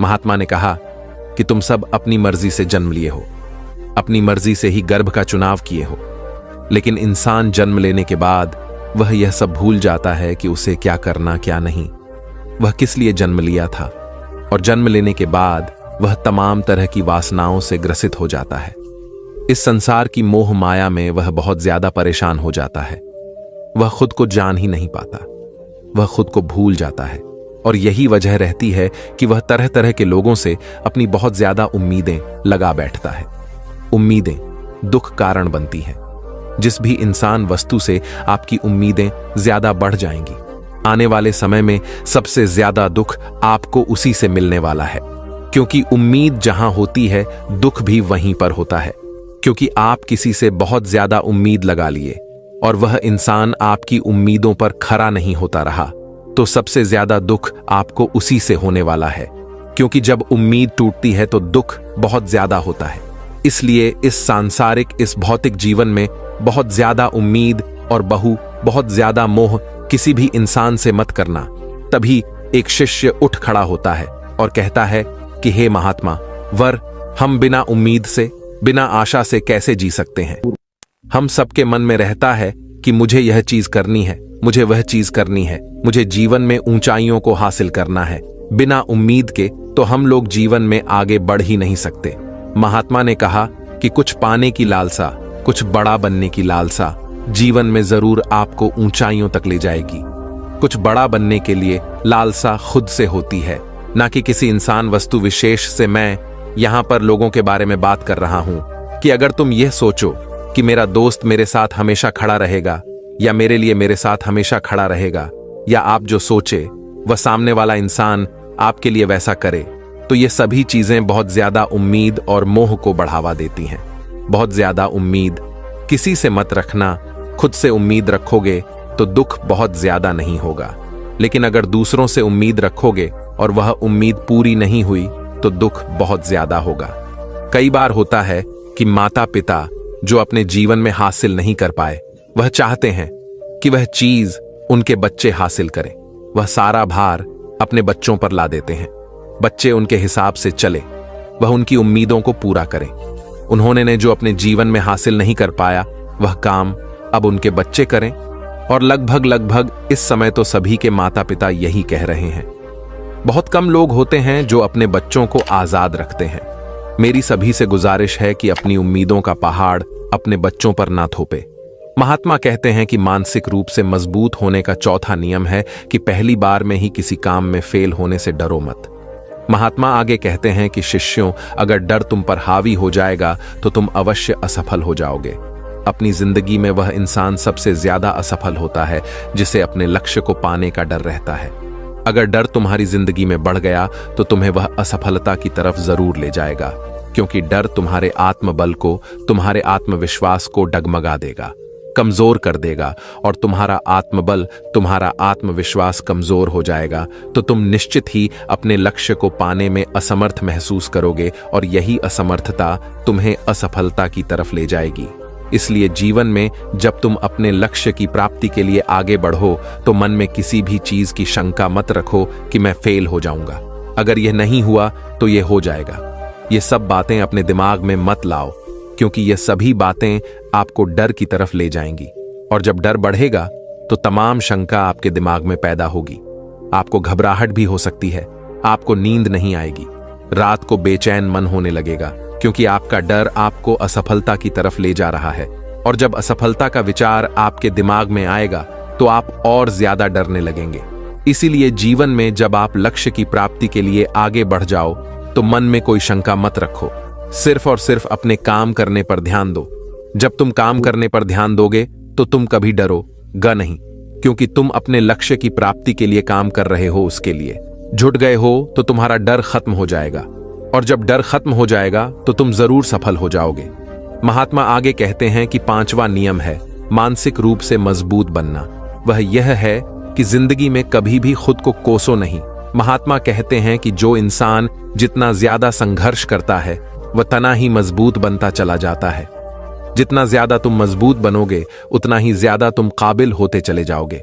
महात्मा ने कहा कि तुम सब अपनी मर्जी से जन्म लिए हो, अपनी मर्जी से ही गर्भ का चुनाव किए हो, लेकिन इंसान जन्म लेने के बाद वह यह सब भूल जाता है कि उसे क्या करना क्या नहीं, वह किस लिए जन्म लिया था। और जन्म लेने के बाद वह तमाम तरह की वासनाओं से ग्रसित हो जाता है। इस संसार की मोह माया में वह बहुत ज्यादा परेशान हो जाता है। वह खुद को जान ही नहीं पाता, वह खुद को भूल जाता है। और यही वजह रहती है कि वह तरह तरह के लोगों से अपनी बहुत ज्यादा उम्मीदें लगा बैठता है। उम्मीदें दुख कारण बनती हैं। जिस भी इंसान वस्तु से आपकी उम्मीदें ज्यादा बढ़ जाएंगी, आने वाले समय में सबसे ज्यादा दुख आपको उसी से मिलने वाला है, क्योंकि उम्मीद जहां होती है दुख भी वहीं पर होता है। क्योंकि आप किसी से बहुत ज्यादा उम्मीद लगा लिए और वह इंसान आपकी उम्मीदों पर खरा नहीं होता रहा, तो सबसे ज्यादा दुख आपको उसी से होने वाला है। क्योंकि जब उम्मीद टूटती है तो दुख बहुत ज्यादा होता है। इसलिए इस भौतिक जीवन में बहुत ज्यादा उम्मीद और बहुत ज्यादा मोह किसी भी इंसान से मत करना। तभी एक शिष्य उठ खड़ा होता है और कहता है कि हे महात्मा वर, हम बिना उम्मीद से, बिना आशा से कैसे जी सकते हैं। हम सबके मन में रहता है कि मुझे यह चीज करनी है, मुझे वह चीज करनी है, मुझे जीवन में ऊंचाइयों को हासिल करना है। बिना उम्मीद के तो हम लोग जीवन में आगे बढ़ ही नहीं सकते। महात्मा ने कहा कि कुछ पाने की लालसा, कुछ बड़ा बनने की लालसा जीवन में जरूर आपको ऊंचाइयों तक ले जाएगी। कुछ बड़ा बनने के लिए लालसा खुद से होती है, ना कि किसी इंसान वस्तु विशेष से। मैं यहां पर लोगों के बारे में बात कर रहा हूं कि अगर तुम यह सोचो कि मेरा दोस्त मेरे साथ हमेशा खड़ा रहेगा या मेरे लिए मेरे साथ हमेशा खड़ा रहेगा, या आप जो सोचे वह सामने वाला इंसान आपके लिए वैसा करे, तो ये सभी चीजें बहुत ज्यादा उम्मीद और मोह को बढ़ावा देती हैं। बहुत ज्यादा उम्मीद किसी से मत रखना। खुद से उम्मीद रखोगे तो दुख बहुत ज्यादा नहीं होगा, लेकिन अगर दूसरों से उम्मीद रखोगे और वह उम्मीद पूरी नहीं हुई तो दुख बहुत ज्यादा होगा। कई बार होता है कि माता पिता जो अपने जीवन में हासिल नहीं कर पाए, वह चाहते हैं कि वह चीज उनके बच्चे हासिल करें। वह सारा भार अपने बच्चों पर ला देते हैं। बच्चे उनके हिसाब से चले, वह उनकी उम्मीदों को पूरा करें। उन्होंने जो अपने जीवन में हासिल नहीं कर पाया वह काम अब उनके बच्चे करें। और लगभग इस समय तो सभी के माता पिता यही कह रहे हैं। बहुत कम लोग होते हैं जो अपने बच्चों को आजाद रखते हैं। मेरी सभी से गुजारिश है कि अपनी उम्मीदों का पहाड़ अपने बच्चों पर ना थोपे। महात्मा कहते हैं कि मानसिक रूप से मजबूत होने का चौथा नियम है कि पहली बार में ही किसी काम में फेल होने से डरो मत। महात्मा आगे कहते हैं कि शिष्यों, अगर डर तुम पर हावी हो जाएगा तो तुम अवश्य असफल हो जाओगे। अपनी जिंदगी में वह इंसान सबसे ज्यादा असफल होता है जिसे अपने लक्ष्य को पाने का डर रहता है। अगर डर तुम्हारी जिंदगी में बढ़ गया तो तुम्हें वह असफलता की तरफ जरूर ले जाएगा, क्योंकि डर तुम्हारे आत्मबल को, तुम्हारे आत्मविश्वास को डगमगा देगा, कमजोर कर देगा। और तुम्हारा आत्मबल, तुम्हारा आत्मविश्वास कमजोर हो जाएगा तो तुम निश्चित ही अपने लक्ष्य को पाने में असमर्थ महसूस करोगे और यही असमर्थता तुम्हें असफलता की तरफ ले जाएगी। इसलिए जीवन में जब तुम अपने लक्ष्य की प्राप्ति के लिए आगे बढ़ो तो मन में किसी भी चीज की शंका मत रखो कि मैं फेल हो जाऊंगा। अगर यह नहीं हुआ तो यह हो जाएगा। ये सब बातें अपने दिमाग में मत लाओ, क्योंकि ये सभी बातें आपको डर की तरफ ले जाएंगी। और जब डर बढ़ेगा तो तमाम शंका आपके दिमाग में पैदा होगी। आपको घबराहट भी हो सकती है, आपको नींद नहीं आएगी, रात को बेचैन मन होने लगेगा, क्योंकि आपका डर आपको असफलता की तरफ ले जा रहा है। और जब असफलता का विचार आपके दिमाग में आएगा तो आप और ज्यादा डरने लगेंगे। इसीलिए जीवन में जब आप लक्ष्य की प्राप्ति के लिए आगे बढ़ जाओ तो मन में कोई शंका मत रखो, सिर्फ और सिर्फ अपने काम करने पर ध्यान दो। जब तुम काम करने पर ध्यान दोगे तो तुम कभी डरोगे नहीं, क्योंकि तुम अपने लक्ष्य की प्राप्ति के लिए काम कर रहे हो। उसके लिए जुट गए हो तो तुम्हारा डर खत्म हो जाएगा, और जब डर खत्म हो जाएगा तो तुम जरूर सफल हो जाओगे। महात्मा आगे कहते हैं कि 5वां नियम है मानसिक रूप से मजबूत बनना। वह यह है कि जिंदगी में कभी भी खुद को कोसो नहीं। महात्मा कहते हैं कि जो इंसान जितना ज्यादा संघर्ष करता है वह तना ही मजबूत बनता चला जाता है। जितना ज्यादा तुम मजबूत बनोगे उतना ही ज्यादा तुम काबिल होते चले जाओगे।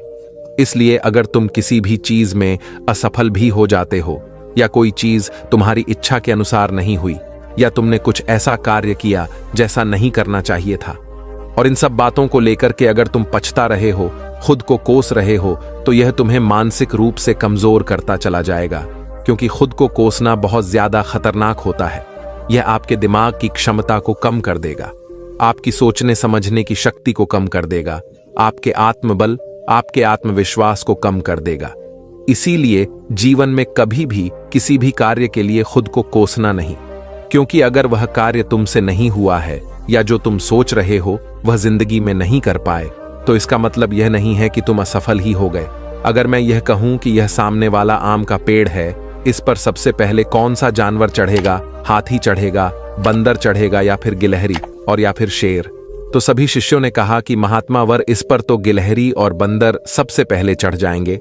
इसलिए अगर तुम किसी भी चीज में असफल भी हो जाते हो, या कोई चीज तुम्हारी इच्छा के अनुसार नहीं हुई, या तुमने कुछ ऐसा कार्य किया जैसा नहीं करना चाहिए था, और इन सब बातों को लेकर के अगर तुम पछता रहे हो, खुद को कोस रहे हो, तो यह तुम्हें मानसिक रूप से कमजोर करता चला जाएगा। क्योंकि खुद को कोसना बहुत ज्यादा खतरनाक होता है। यह आपके दिमाग की क्षमता को कम कर देगा, आपकी सोचने समझने की शक्ति को कम कर देगा, आपके आत्मबल, आपके आत्मविश्वास को कम कर देगा। इसीलिए जीवन में कभी भी किसी भी कार्य के लिए खुद को कोसना नहीं, क्योंकि अगर वह कार्य तुमसे नहीं हुआ है या जो तुम सोच रहे हो वह जिंदगी में नहीं कर पाए, तो इसका मतलब यह नहीं है कि तुम असफल ही हो गए। अगर मैं यह कहूं कि यह सामने वाला आम का पेड़ है, इस पर सबसे पहले कौन सा जानवर चढ़ेगा? हाथी चढ़ेगा, बंदर चढ़ेगा, या फिर गिलहरी और या फिर शेर? तो सभी शिष्यों ने कहा कि महात्मा वर, इस पर तो गिलहरी और बंदर सबसे पहले चढ़ जाएंगे।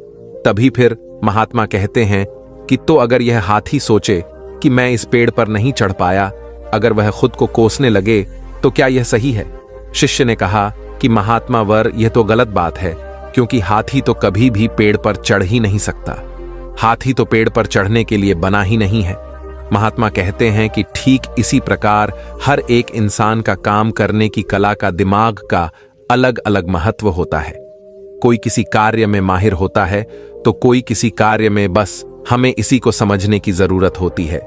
तभी फिर महात्मा कहते हैं कि तो अगर यह हाथी सोचे कि मैं इस पेड़ पर नहीं चढ़ पाया, अगर वह खुद को कोसने लगे, तो क्या यह सही है? शिष्य ने कहा कि महात्मा वर, यह तो गलत बात है, क्योंकि हाथी तो कभी भी पेड़ पर चढ़ ही नहीं सकता। हाथी तो पेड़ पर चढ़ने के लिए बना ही नहीं है। महात्मा कहते हैं कि ठीक इसी प्रकार हर एक इंसान का काम करने की कला का, दिमाग का अलग अलग महत्व होता है। कोई किसी कार्य में माहिर होता है तो कोई किसी कार्य में। बस हमें इसी को समझने की जरूरत होती है।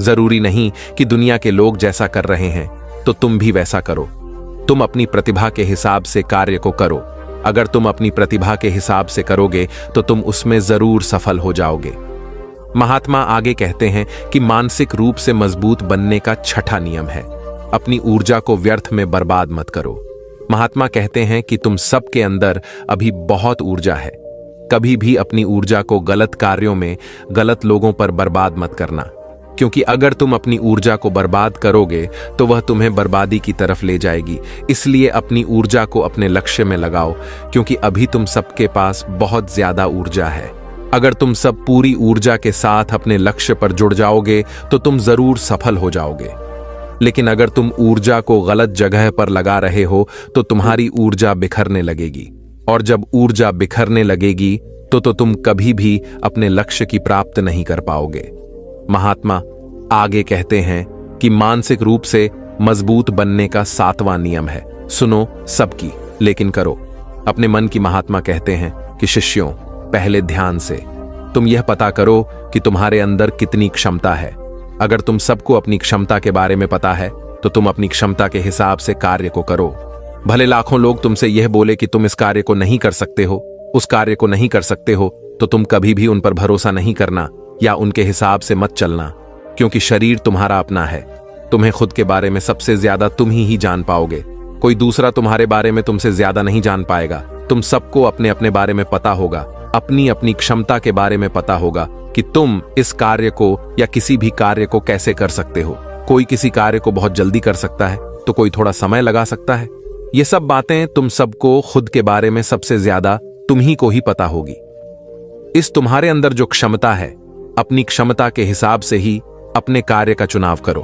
जरूरी नहीं कि दुनिया के लोग जैसा कर रहे हैं तो तुम भी वैसा करो। तुम अपनी प्रतिभा के हिसाब से कार्य को करो। अगर तुम अपनी प्रतिभा के हिसाब से करोगे तो तुम उसमें जरूर सफल हो जाओगे। महात्मा आगे कहते हैं कि मानसिक रूप से मजबूत बनने का 6वां नियम है अपनी ऊर्जा को व्यर्थ में बर्बाद मत करो। महात्मा कहते हैं कि तुम सबके अंदर अभी बहुत ऊर्जा है। कभी भी अपनी ऊर्जा को गलत कार्यों में, गलत लोगों पर बर्बाद मत करना, क्योंकि अगर तुम अपनी ऊर्जा को बर्बाद करोगे तो वह तुम्हें बर्बादी की तरफ ले जाएगी। इसलिए अपनी ऊर्जा को अपने लक्ष्य में लगाओ, क्योंकि अभी तुम सबके पास बहुत ज्यादा ऊर्जा है। अगर तुम सब पूरी ऊर्जा के साथ अपने लक्ष्य पर जुड़ जाओगे तो तुम जरूर सफल हो जाओगे। लेकिन अगर तुम ऊर्जा को गलत जगह पर लगा रहे हो तो तुम्हारी ऊर्जा बिखरने लगेगी, और जब ऊर्जा बिखरने लगेगी तो तुम कभी भी अपने लक्ष्य की प्राप्त नहीं कर पाओगे। महात्मा आगे कहते हैं कि मानसिक रूप से मजबूत बनने का 7वां नियम है सुनो सबकी, लेकिन करो अपने मन की। महात्मा कहते हैं कि शिष्यों, पहले ध्यान से तुम यह पता करो कि तुम्हारे अंदर कितनी क्षमता है। अगर तुम सबको अपनी क्षमता के बारे में पता है तो तुम अपनी क्षमता के हिसाब से कार्य को करो। भले लाखों लोग तुमसे यह बोले कि तुम इस कार्य को नहीं कर सकते हो, उस कार्य को नहीं कर सकते हो, तो तुम कभी भी उन पर भरोसा नहीं करना या उनके हिसाब से मत चलना, क्योंकि शरीर तुम्हारा अपना है। तुम्हें खुद के बारे में सबसे ज्यादा तुम ही जान पाओगे। कोई दूसरा तुम्हारे बारे में तुमसे ज्यादा नहीं जान पाएगा। तुम सबको अपने अपने बारे में पता होगा, अपनी अपनी क्षमता के बारे में पता होगा कि तुम इस कार्य को या किसी भी कार्य को कैसे कर सकते हो। कोई किसी कार्य को बहुत जल्दी कर सकता है तो कोई थोड़ा समय लगा सकता है। ये सब बातें तुम सबको खुद के बारे में सबसे ज्यादा तुम ही को ही पता होगी। इस तुम्हारे अंदर जो क्षमता है, अपनी क्षमता के हिसाब से ही अपने कार्य का चुनाव करो।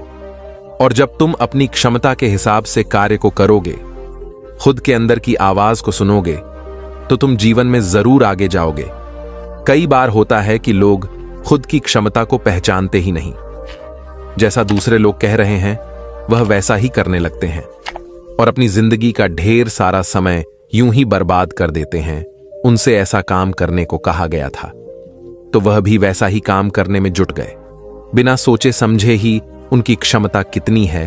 और जब तुम अपनी क्षमता के हिसाब से कार्य को करोगे, खुद के अंदर की आवाज को सुनोगे, तो तुम जीवन में जरूर आगे जाओगे। कई बार होता है कि लोग खुद की क्षमता को पहचानते ही नहीं। जैसा दूसरे लोग कह रहे हैं वह वैसा ही करने लगते हैं और अपनी जिंदगी का ढेर सारा समय यूं ही बर्बाद कर देते हैं। उनसे ऐसा काम करने को कहा गया था तो वह भी वैसा ही काम करने में जुट गए, बिना सोचे समझे ही उनकी क्षमता कितनी है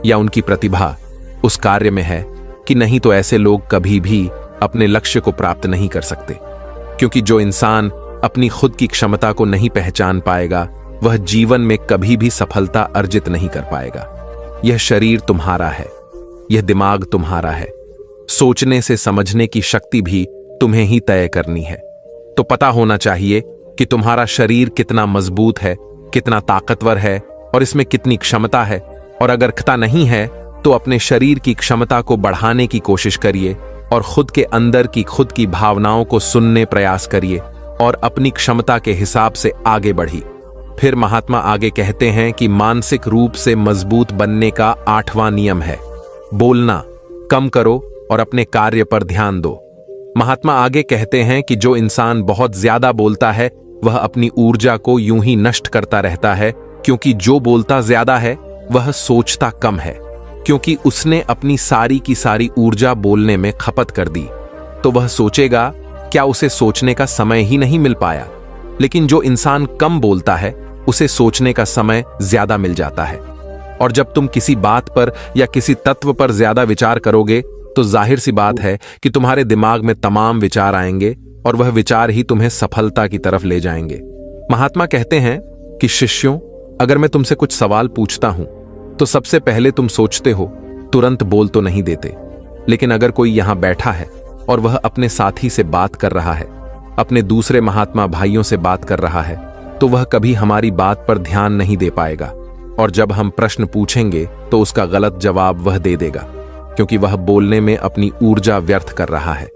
या उनकी प्रतिभा उस कार्य में है कि नहीं तो ऐसे लोग कभी भी अपने लक्ष्य को प्राप्त नहीं कर सकते। क्योंकि जो इंसान अपनी खुद की क्षमता को नहीं पहचान पाएगा वह जीवन में कभी भी सफलता अर्जित नहीं कर पाएगा। यह शरीर तुम्हारा है, यह दिमाग तुम्हारा है, सोचने से समझने की शक्ति भी तुम्हें ही तय करनी है। तो पता होना चाहिए कि तुम्हारा शरीर कितना मजबूत है, कितना ताकतवर है और इसमें कितनी क्षमता है। और अगर क्षमता नहीं है तो अपने शरीर की क्षमता को बढ़ाने की कोशिश करिए और खुद के अंदर की खुद की भावनाओं को सुनने प्रयास करिए और अपनी क्षमता के हिसाब से आगे बढ़ी। फिर महात्मा आगे कहते हैं कि मानसिक रूप से मजबूत बनने का 8वां नियम है, बोलना कम करो और अपने कार्य पर ध्यान दो। महात्मा आगे कहते हैं कि जो इंसान बहुत ज्यादा बोलता है वह अपनी ऊर्जा को यूं ही नष्ट करता रहता है, क्योंकि जो बोलता ज्यादा है वह सोचता कम है, क्योंकि उसने अपनी सारी की सारी ऊर्जा बोलने में खपत कर दी। तो वह सोचेगा क्या उसे सोचने का समय ही नहीं मिल पाया। लेकिन जो इंसान कम बोलता है उसे सोचने का समय ज्यादा मिल जाता है। और जब तुम किसी बात पर या किसी तत्व पर ज्यादा विचार करोगे तो जाहिर सी बात है कि तुम्हारे दिमाग में तमाम विचार आएंगे और वह विचार ही तुम्हें सफलता की तरफ ले जाएंगे। महात्मा कहते हैं कि शिष्यों, अगर मैं तुमसे कुछ सवाल पूछता हूं तो सबसे पहले तुम सोचते हो, तुरंत बोल तो नहीं देते। लेकिन अगर कोई यहां बैठा है और वह अपने साथी से बात कर रहा है, अपने दूसरे महात्मा भाइयों से बात कर रहा है, तो वह कभी हमारी बात पर ध्यान नहीं दे पाएगा। और जब हम प्रश्न पूछेंगे तो उसका गलत जवाब वह दे देगा, क्योंकि वह बोलने में अपनी ऊर्जा व्यर्थ कर रहा है।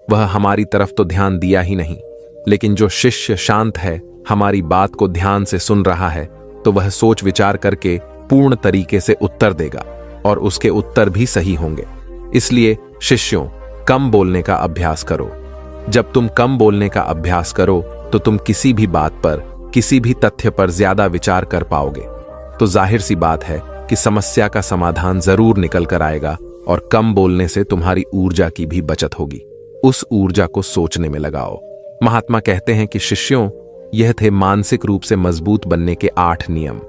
वह हमारी तरफ तो ध्यान दिया ही नहीं। लेकिन जो शिष्य शांत है, हमारी बात को ध्यान से सुन रहा है, तो वह सोच विचार करके पूर्ण तरीके से उत्तर देगा और उसके उत्तर भी सही होंगे। इसलिए शिष्यों, कम बोलने का अभ्यास करो। जब तुम कम बोलने का अभ्यास करो तो तुम किसी भी बात पर, किसी भी तथ्य पर ज्यादा विचार कर पाओगे। तो जाहिर सी बात है कि समस्या का समाधान जरूर निकल कर आएगा और कम बोलने से तुम्हारी ऊर्जा की भी बचत होगी। उस ऊर्जा को सोचने में लगाओ। महात्मा कहते हैं कि शिष्यों, यह थे मानसिक रूप से मजबूत बनने के 8 नियम।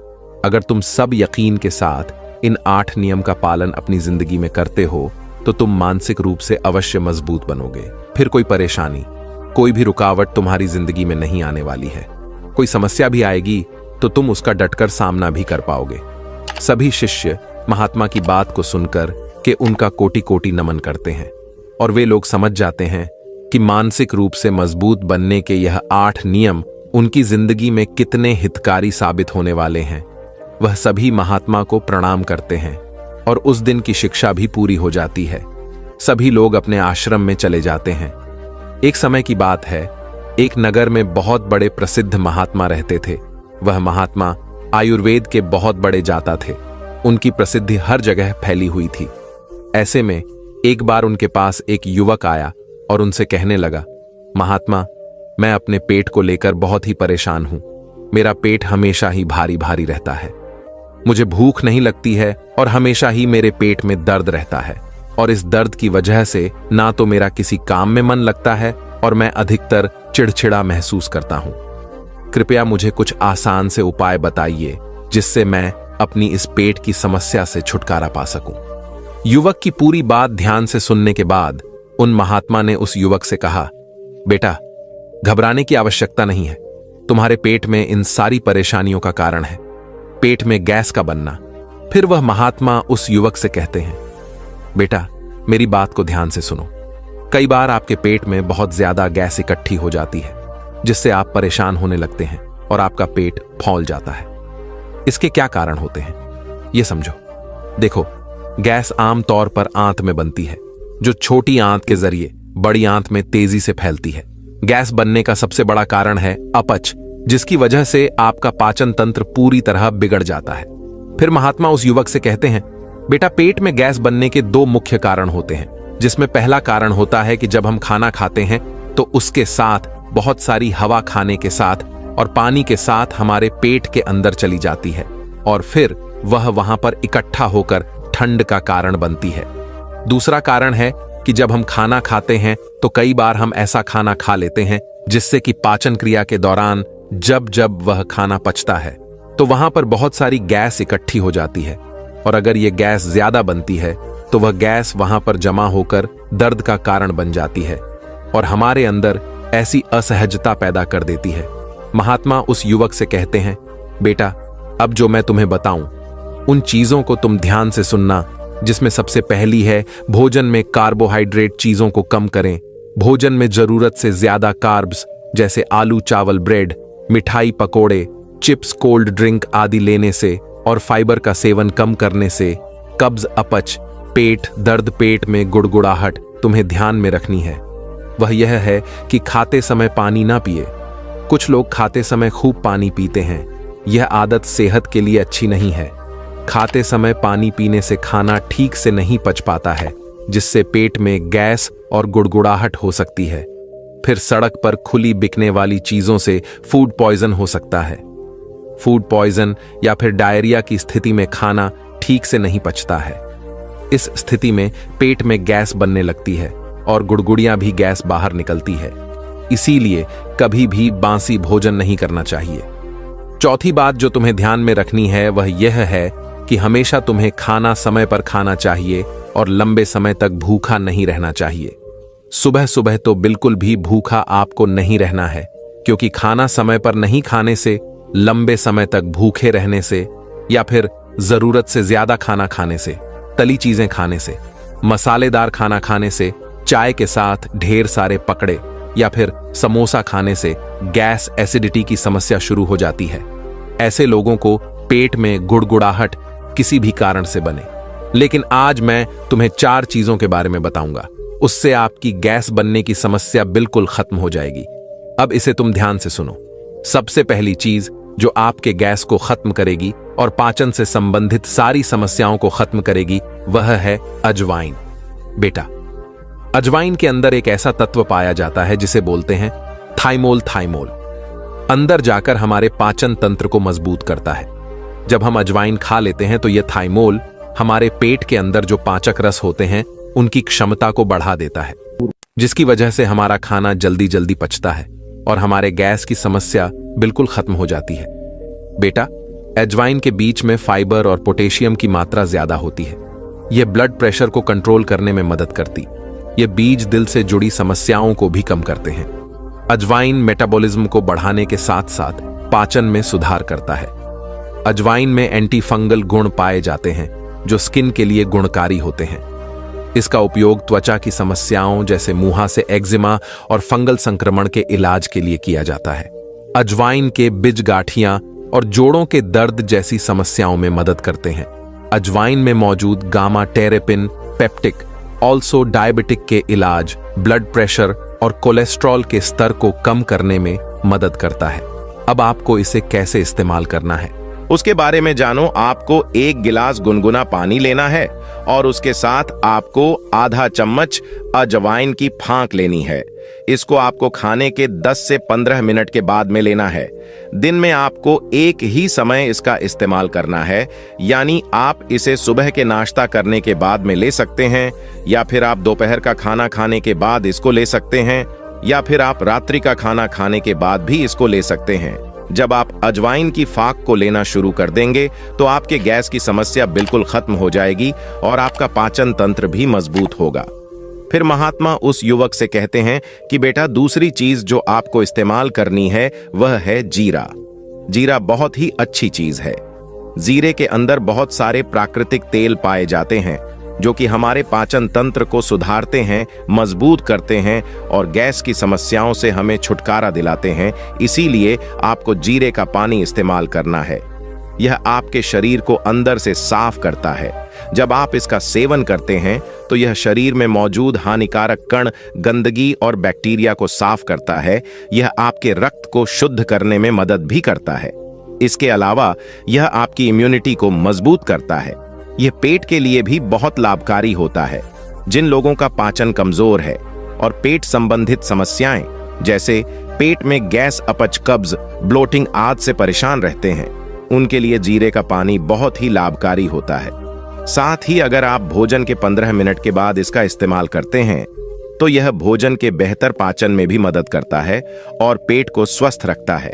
अगर तुम सब यकीन के साथ इन 8 नियम का पालन अपनी जिंदगी में करते हो तो तुम मानसिक रूप से अवश्य मजबूत बनोगे। फिर कोई परेशानी, कोई भी रुकावट तुम्हारी जिंदगी में नहीं आने वाली है। कोई समस्या भी आएगी तो तुम उसका डटकर सामना भी कर पाओगे। सभी शिष्य महात्मा की बात को सुनकर के उनका कोटि कोटि नमन करते हैं और वे लोग समझ जाते हैं कि मानसिक रूप से मजबूत बनने के यह 8 नियम उनकी जिंदगी में कितने हितकारी साबित होने वाले हैं। वह सभी महात्मा को प्रणाम करते हैं और उस दिन की शिक्षा भी पूरी हो जाती है। सभी लोग अपने आश्रम में चले जाते हैं। एक समय की बात है, एक नगर में बहुत बड़े प्रसिद्ध महात्मा रहते थे। वह महात्मा आयुर्वेद के बहुत बड़े जाता थे। उनकी प्रसिद्धि हर जगह फैली हुई थी। ऐसे में एक बार उनके पास एक युवक आया और उनसे कहने लगा, महात्मा, मैं अपने पेट को लेकर बहुत ही परेशान हूं। मेरा पेट हमेशा ही भारी भारी रहता है। मुझे भूख नहीं लगती है और हमेशा ही मेरे पेट में दर्द रहता है। और इस दर्द की वजह से ना तो मेरा किसी काम में मन लगता है और मैं अधिकतर चिड़चिड़ा महसूस करता हूं। कृपया मुझे कुछ आसान से उपाय बताइए जिससे मैं अपनी इस पेट की समस्या से छुटकारा पा सकूं। युवक की पूरी बात ध्यान से सुनने के बाद उन महात्मा ने उस युवक से कहा, बेटा, घबराने की आवश्यकता नहीं है। तुम्हारे पेट में इन सारी परेशानियों का कारण है पेट में गैस का बनना। फिर वह महात्मा उस युवक से कहते हैं, बेटा, मेरी बात को ध्यान से सुनो। कई बार आपके पेट में बहुत ज्यादा गैस इकट्ठी हो जाती है जिससे आप परेशान होने लगते हैं और आपका पेट फौल जाता है। इसके क्या कारण होते हैं ये समझो। देखो, गैस आम तौर पर आंत में बनती है, जो छोटी आंत के जरिए बड़ी आंत में तेजी से फैलती है। गैस बनने का सबसे बड़ा कारण है अपच, जिसकी वजह से आपका पाचन तंत्र पूरी तरह बिगड़ जाता है। फिर महात्मा उस युवक से कहते हैं, बेटा, पेट में गैस बनने के 2 मुख्य कारण होते हैं, जिसमें पहला कारण होता है कि जब हम खाना खाते हैं तो उसके साथ बहुत सारी हवा खाने के साथ और पानी के साथ हमारे पेट के अंदर चली जाती है और फिर वह वहां पर इकट्ठा होकर ठंड का कारण बनती है। दूसरा कारण है कि जब हम खाना खाते हैं तो कई बार हम ऐसा खाना खा लेते हैं जिससे कि पाचन क्रिया के दौरान जब जब वह खाना पचता है तो वहां पर बहुत सारी गैस इकट्ठी हो जाती है और अगर ये गैस ज्यादा बनती है तो वह गैस वहां पर जमा होकर दर्द का कारण बन जाती है और हमारे अंदर ऐसी असहजता पैदा कर देती है। महात्मा उस युवक से कहते हैं, बेटा, अब जो मैं तुम्हें बताऊं उन चीजों को तुम ध्यान से सुनना, जिसमें सबसे पहली है भोजन में कार्बोहाइड्रेट चीजों को कम करें। भोजन में जरूरत से ज्यादा कार्ब्स जैसे आलू, चावल, ब्रेड, मिठाई, पकोड़े, चिप्स, कोल्ड ड्रिंक आदि लेने से और फाइबर का सेवन कम करने से कब्ज, अपच, पेट दर्द, पेट में गुड़गुड़ाहट तुम्हें ध्यान में रखनी है। वह यह है कि खाते समय पानी ना पिए। कुछ लोग खाते समय खूब पानी पीते हैं। यह आदत सेहत के लिए अच्छी नहीं है। खाते समय पानी पीने से खाना ठीक से नहीं पच पाता है, जिससे पेट में गैस और गुड़गुड़ाहट हो सकती है। फिर सड़क पर खुली बिकने वाली चीजों से फूड पॉइजन हो सकता है। फूड पॉइजन या फिर डायरिया की स्थिति में खाना ठीक से नहीं पचता है। इस स्थिति में पेट में गैस बनने लगती है और गुड़गुड़ियां भी गैस बाहर निकलती है। इसीलिए कभी भी बासी भोजन नहीं करना चाहिए। चौथी बात जो तुम्हें ध्यान में रखनी है वह यह है कि हमेशा तुम्हें खाना समय पर खाना चाहिए और लंबे समय तक भूखा नहीं रहना चाहिए। सुबह सुबह तो बिल्कुल भी भूखा आपको नहीं रहना है, क्योंकि खाना समय पर नहीं खाने से, लंबे समय तक भूखे रहने से या फिर जरूरत से ज्यादा खाना खाने से, तली चीजें खाने से, मसालेदार खाना खाने से, चाय के साथ ढेर सारे पकड़े या फिर समोसा खाने से गैस, एसिडिटी की समस्या शुरू हो जाती है। ऐसे लोगों को पेट में गुड़गुड़ाहट किसी भी कारण से बने। लेकिन आज मैं तुम्हें 4 चीजों के बारे में बताऊंगा, उससे आपकी गैस बनने की समस्या बिल्कुल खत्म हो जाएगी। अब इसे तुम ध्यान से सुनो। सबसे पहली चीज जो आपके गैस को खत्म करेगी और पाचन से संबंधित सारी समस्याओं को खत्म करेगी वह है अजवाइन। बेटा, अजवाइन के अंदर एक ऐसा तत्व पाया जाता है जिसे बोलते हैं थाइमोल। थाइमोल अंदर जाकर हमारे पाचन तंत्र को मजबूत करता है। जब हम अजवाइन खा लेते हैं तो यह थाइमोल हमारे पेट के अंदर जो पाचक रस होते हैं उनकी क्षमता को बढ़ा देता है, जिसकी वजह से हमारा खाना जल्दी जल्दी पचता है और हमारे गैस की समस्या बिल्कुल खत्म हो जाती है। बेटा, अजवाइन के बीच में फाइबर और पोटेशियम की मात्रा ज्यादा होती है। यह ब्लड प्रेशर को कंट्रोल करने में मदद करती। ये बीज दिल से जुड़ी समस्याओं को भी कम करते हैं। अजवाइन मेटाबॉलिज्म को बढ़ाने के साथ साथ पाचन में सुधार करता है। अजवाइन में एंटी फंगल गुण पाए जाते हैं जो स्किन के लिए गुणकारी होते हैं। इसका उपयोग त्वचा की समस्याओं जैसे मुहासे, एक्जिमा और फंगल संक्रमण के इलाज के लिए किया जाता है। अजवाइन के बीज गांठियां और जोड़ों के दर्द जैसी समस्याओं में मदद करते हैं। अजवाइन में मौजूद गामा टेरेपिन, पेप्टिक, ऑल्सो डायबिटिक के इलाज, ब्लड प्रेशर और कोलेस्ट्रॉल के स्तर को कम करने में मदद करता है। अब आपको इसे कैसे इस्तेमाल करना है उसके बारे में जानो। आपको 1 गिलास गुनगुना पानी लेना है और उसके साथ आपको आधा चम्मच अजवाइन की फांक लेनी है। इसको आपको खाने के 10 से 15 मिनट के बाद में लेना है। दिन में आपको एक ही समय इसका इस्तेमाल करना है, यानी आप इसे सुबह के नाश्ता करने के बाद में ले सकते हैं, या फिर आप दोपहर का खाना खाने के बाद इसको ले सकते हैं, या फिर आप रात्रि का खाना खाने के बाद भी इसको ले सकते हैं। जब आप अजवाइन की फाक को लेना शुरू कर देंगे तो आपके गैस की समस्या बिल्कुल खत्म हो जाएगी और आपका पाचन तंत्र भी मजबूत होगा। फिर महात्मा उस युवक से कहते हैं कि बेटा, दूसरी चीज जो आपको इस्तेमाल करनी है वह है जीरा। जीरा बहुत ही अच्छी चीज है। जीरे के अंदर बहुत सारे प्राकृतिक तेल पाए जाते हैं जो कि हमारे पाचन तंत्र को सुधारते हैं, मजबूत करते हैं और गैस की समस्याओं से हमें छुटकारा दिलाते हैं। इसीलिए आपको जीरे का पानी इस्तेमाल करना है। यह आपके शरीर को अंदर से साफ करता है। जब आप इसका सेवन करते हैं तो यह शरीर में मौजूद हानिकारक कण, गंदगी और बैक्टीरिया को साफ करता है। यह आपके रक्त को शुद्ध करने में मदद भी करता है। इसके अलावा यह आपकी इम्यूनिटी को मजबूत करता है। यह पेट के लिए भी बहुत लाभकारी होता है। जिन लोगों का पाचन कमजोर है और पेट संबंधित समस्याएं जैसे पेट में गैस, अपच, कब्ज, ब्लोटिंग आदि से परेशान रहते हैं, उनके लिए जीरे का पानी बहुत ही लाभकारी होता है। साथ ही अगर आप भोजन के 15 मिनट के बाद इसका इस्तेमाल करते हैं तो यह भोजन के बेहतर पाचन में भी मदद करता है और पेट को स्वस्थ रखता है।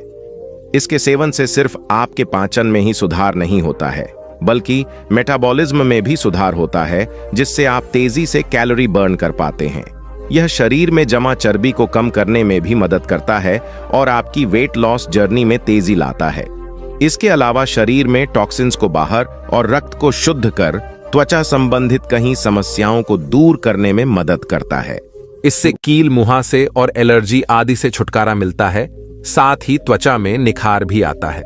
इसके सेवन से सिर्फ आपके पाचन में ही सुधार नहीं होता है बल्कि मेटाबॉलिज्म में भी सुधार होता है, जिससे आप तेजी से कैलोरी बर्न कर पाते हैं। यह शरीर में जमा चर्बी को कम करने में भी मदद करता है और आपकी वेट लॉस जर्नी में तेजी लाता है। इसके अलावा शरीर में टॉक्सिन्स को बाहर और रक्त को शुद्ध कर त्वचा संबंधित कई समस्याओं को दूर करने में मदद करता है। इससे कील, मुहासे और एलर्जी आदि से छुटकारा मिलता है, साथ ही त्वचा में निखार भी आता है।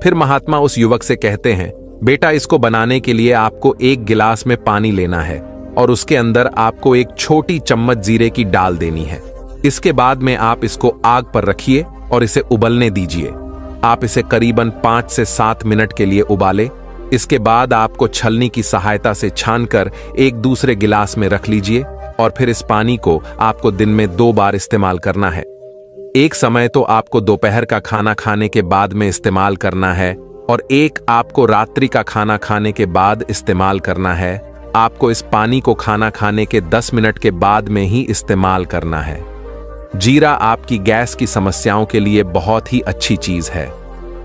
फिर महात्मा उस युवक से कहते हैं, बेटा, इसको बनाने के लिए आपको 1 गिलास में पानी लेना है और उसके अंदर आपको 1 छोटी चम्मच जीरे की डाल देनी है। इसके बाद में आप इसको आग पर रखिए और इसे उबलने दीजिए। आप इसे करीबन 5 से 7 मिनट के लिए उबालें। इसके बाद आपको छलनी की सहायता से छानकर एक दूसरे गिलास में रख लीजिए और फिर इस पानी को आपको दिन में 2 बार इस्तेमाल करना है। एक समय तो आपको दोपहर का खाना खाने के बाद में इस्तेमाल करना है और एक आपको रात्रि का खाना खाने के बाद इस्तेमाल करना है। आपको इस पानी को खाना खाने के 10 मिनट के बाद में ही इस्तेमाल करना है। जीरा आपकी गैस की समस्याओं के लिए बहुत ही अच्छी चीज है।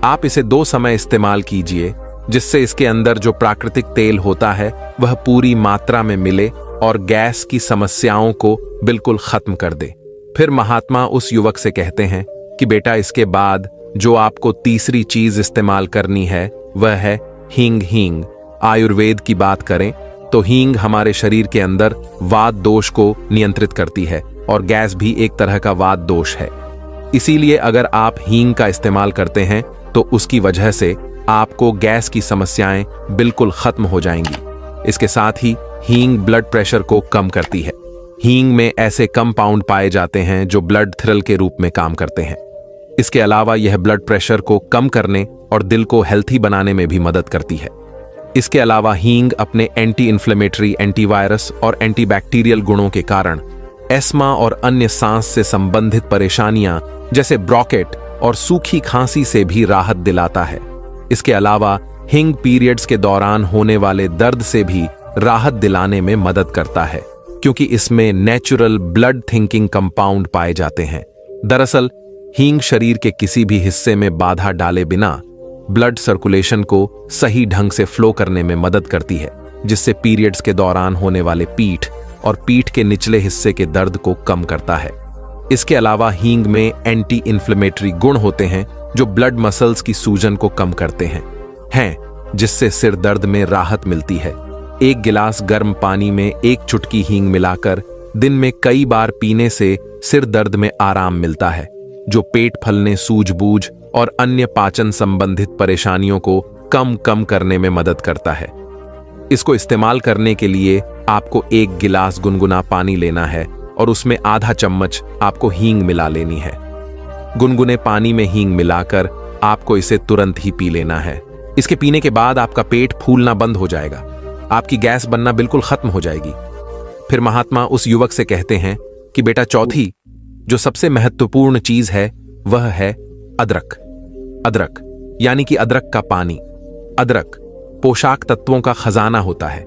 आप इसे 2 समय इस्तेमाल कीजिए, जिससे इसके अंदर जो प्राकृतिक तेल होता है वह पूरी मात्रा में मिले और गैस की समस्याओं को बिल्कुल खत्म कर दे। फिर महात्मा उस युवक से कहते हैं कि बेटा, इसके बाद जो आपको तीसरी चीज इस्तेमाल करनी है वह है हींग। हींग आयुर्वेद की बात करें तो हींग हमारे शरीर के अंदर वात दोष को नियंत्रित करती है और गैस भी एक तरह का वात दोष है। इसीलिए अगर आप हींग का इस्तेमाल करते हैं तो उसकी वजह से आपको गैस की समस्याएं बिल्कुल खत्म हो जाएंगी। इसके साथ ही हींग ब्लड प्रेशर को कम करती है। हींग में ऐसे कंपाउंड पाए जाते हैं जो ब्लड थ्रिल के रूप में काम करते हैं। इसके अलावा यह ब्लड प्रेशर को कम करने और दिल को हेल्थी बनाने में भी मदद करती है। इसके अलावा हींग अपने एंटी इन्फ्लेमेटरी, एंटीवायरस और एंटीबैक्टीरियल गुणों के कारण एस्मा और अन्य सांस से संबंधित परेशानियां जैसे ब्रोंकेट और सूखी खांसी से भी राहत दिलाता है। इसके अलावा हींग पीरियड्स के दौरान होने वाले दर्द से भी राहत दिलाने में मदद करता है, क्योंकि इसमें नेचुरल ब्लड थिंकिंग कंपाउंड पाए जाते हैं। दरअसल हींग शरीर के किसी भी हिस्से में बाधा डाले बिना ब्लड सर्कुलेशन को सही ढंग से फ्लो करने में मदद करती है, जिससे पीरियड्स के दौरान होने वाले पीठ और पीठ के निचले हिस्से के दर्द को कम करता है। इसके अलावा हींग में एंटी इन्फ्लेमेटरी गुण होते हैं जो ब्लड मसल्स की सूजन को कम करते हैं, जिससे सिर दर्द में राहत मिलती है। 1 गिलास गर्म पानी में 1 चुटकी हींग मिलाकर दिन में कई बार पीने से सिर दर्द में आराम मिलता है, जो पेट फलने, सूझबूझ और अन्य पाचन संबंधित परेशानियों को कम करने में मदद करता है। इसको इस्तेमाल करने के लिए आपको 1 गिलास गुनगुना पानी लेना है और उसमें आधा चम्मच आपको हींग मिला लेनी है। गुनगुने पानी में हींग मिलाकर आपको इसे तुरंत ही पी लेना है। इसके पीने के बाद आपका पेट फूलना बंद हो जाएगा, आपकी गैस बनना बिल्कुल खत्म हो जाएगी। फिर महात्मा उस युवक से कहते हैं कि बेटा, चौथी जो सबसे महत्वपूर्ण चीज है वह है अदरक। अदरक यानी कि अदरक का पानी। अदरक पोषक तत्वों का खजाना होता है।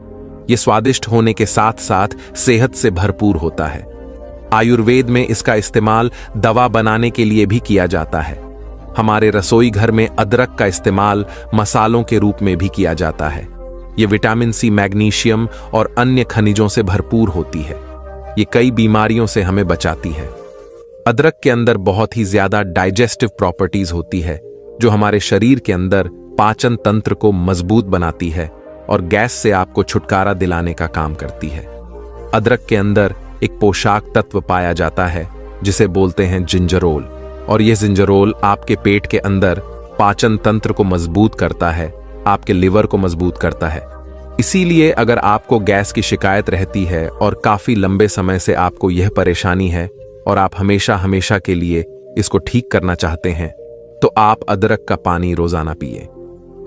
यह स्वादिष्ट होने के साथ साथ सेहत से भरपूर होता है। आयुर्वेद में इसका इस्तेमाल दवा बनाने के लिए भी किया जाता है। हमारे रसोई घर में अदरक का इस्तेमाल मसालों के रूप में भी किया जाता है। यह विटामिन सी, मैग्नीशियम और अन्य खनिजों से भरपूर होती है। ये कई बीमारियों से हमें बचाती है। अदरक के अंदर बहुत ही ज्यादा डाइजेस्टिव प्रॉपर्टीज होती है, जो हमारे शरीर के अंदर पाचन तंत्र को मजबूत बनाती है और गैस से आपको छुटकारा दिलाने का काम करती है। अदरक के अंदर एक पोषक तत्व पाया जाता है जिसे बोलते हैं जिंजरोल, और यह जिंजरोल आपके पेट के अंदर पाचन तंत्र को मजबूत करता है, आपके लिवर को मजबूत करता है। इसीलिए अगर आपको गैस की शिकायत रहती है और काफी लंबे समय से आपको यह परेशानी है और आप हमेशा के लिए इसको ठीक करना चाहते हैं, तो आप अदरक का पानी रोजाना पिए।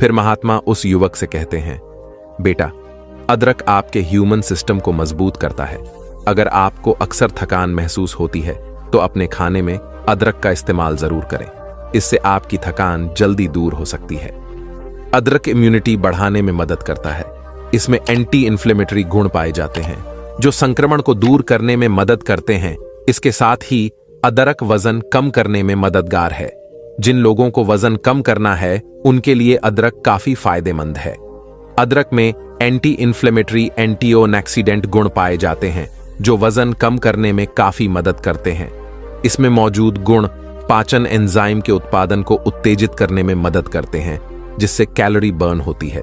फिर महात्मा उस युवक से कहते हैं, बेटा, अदरक आपके ह्यूमन सिस्टम को मजबूत करता है। अगर आपको अक्सर थकान महसूस होती है तो अपने खाने में अदरक का इस्तेमाल जरूर करें। इससे आपकी थकान जल्दी दूर हो सकती है। अदरक इम्यूनिटी बढ़ाने में मदद करता है। इसमें एंटी इन्फ्लेमेटरी गुण पाए जाते हैं जो संक्रमण को दूर करने में मदद करते हैं। इसके साथ ही अदरक वजन कम करने में मददगार है। जिन लोगों को वजन कम करना है उनके लिए अदरक काफी फायदेमंद है। अदरक में एंटी इन्फ्लेमेटरी एंटीओक्सीडेंट गुण पाए जाते हैं जो वजन कम करने में काफी मदद करते हैं। इसमें मौजूद गुण पाचन एंजाइम के उत्पादन को उत्तेजित करने में मदद करते हैं जिससे कैलोरी बर्न होती है।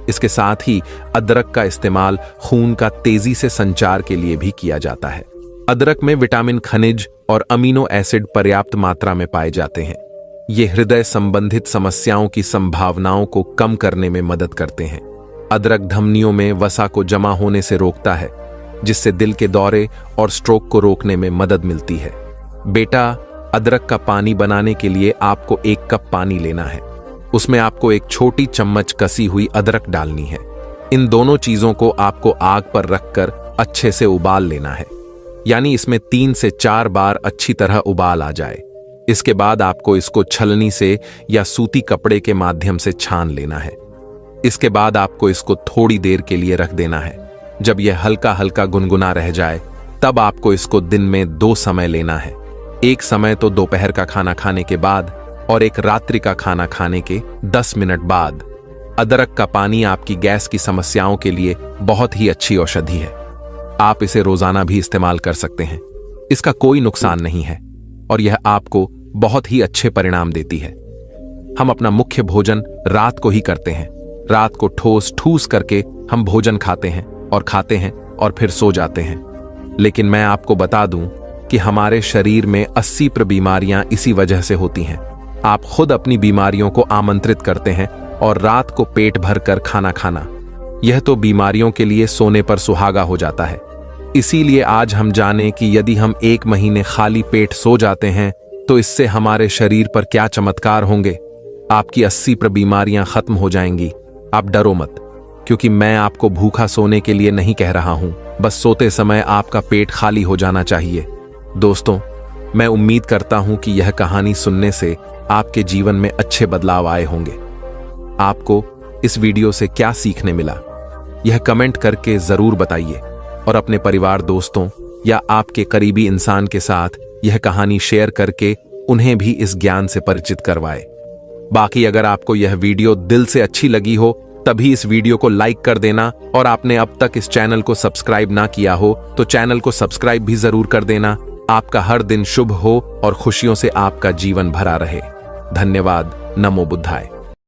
इसके साथ ही अदरक का इस्तेमाल खून का तेजी से संचार के लिए भी किया जाता है। अदरक में विटामिन, खनिज और अमीनो एसिड पर्याप्त मात्रा में पाए जाते हैं। ये हृदय संबंधित समस्याओं की संभावनाओं को कम करने में मदद करते हैं। अदरक धमनियों में वसा को जमा होने से रोकता है जिससे दिल के दौरे और स्ट्रोक को रोकने में मदद मिलती है। बेटा, अदरक का पानी बनाने के लिए आपको 1 कप पानी लेना है। उसमें आपको 1 छोटी चम्मच कसी हुई अदरक डालनी है। इन दोनों चीजों को आपको आग पर रखकर अच्छे से उबाल लेना है, यानी इसमें 3 से 4 बार अच्छी तरह उबाल आ जाए। इसके बाद आपको इसको छलनी से या सूती कपड़े के माध्यम से छान लेना है। इसके बाद आपको इसको थोड़ी देर के लिए रख देना है। जब यह हल्का हल्का गुनगुना रह जाए तब आपको इसको दिन में 2 समय लेना है। एक समय तो दोपहर का खाना खाने के बाद और एक रात्रि का खाना खाने के 10 मिनट बाद। अदरक का पानी आपकी गैस की समस्याओं के लिए बहुत ही अच्छी औषधि है। आप इसे रोजाना भी इस्तेमाल कर सकते हैं। इसका कोई नुकसान नहीं है और यह आपको बहुत ही अच्छे परिणाम देती है। हम अपना मुख्य भोजन रात को ही करते हैं। रात को ठूस करके हम भोजन खाते हैं और फिर सो जाते हैं। लेकिन मैं आपको बता दूं कि हमारे शरीर में 80% बीमारियां इसी वजह से होती हैं। आप खुद अपनी बीमारियों को आमंत्रित करते हैं और रात को पेट भर कर खाना खाना, यह तो बीमारियों के लिए सोने पर सुहागा हो जाता है। इसीलिए आज हम जानें कि यदि हम 1 महीने खाली पेट सो जाते हैं तो इससे हमारे शरीर पर क्या चमत्कार होंगे। आपकी 80% बीमारियां खत्म हो जाएंगी। आप डरो मत, क्योंकि मैं आपको भूखा सोने के लिए नहीं कह रहा हूं। बस सोते समय आपका पेट खाली हो जाना चाहिए। दोस्तों, मैं उम्मीद करता हूं कि यह कहानी सुनने से आपके जीवन में अच्छे बदलाव आए होंगे। आपको इस वीडियो से क्या सीखने मिला, यह कमेंट करके जरूर बताइए और अपने परिवार, दोस्तों या आपके करीबी इंसान के साथ यह कहानी शेयर करके उन्हें भी इस ज्ञान से परिचित करवाए। बाकी अगर आपको यह वीडियो दिल से अच्छी लगी हो तभी इस वीडियो को लाइक कर देना, और आपने अब तक इस चैनल को सब्सक्राइब ना किया हो तो चैनल को सब्सक्राइब भी जरूर कर देना। आपका हर दिन शुभ हो और खुशियों से आपका जीवन भरा रहे। धन्यवाद। नमो बुद्धाय।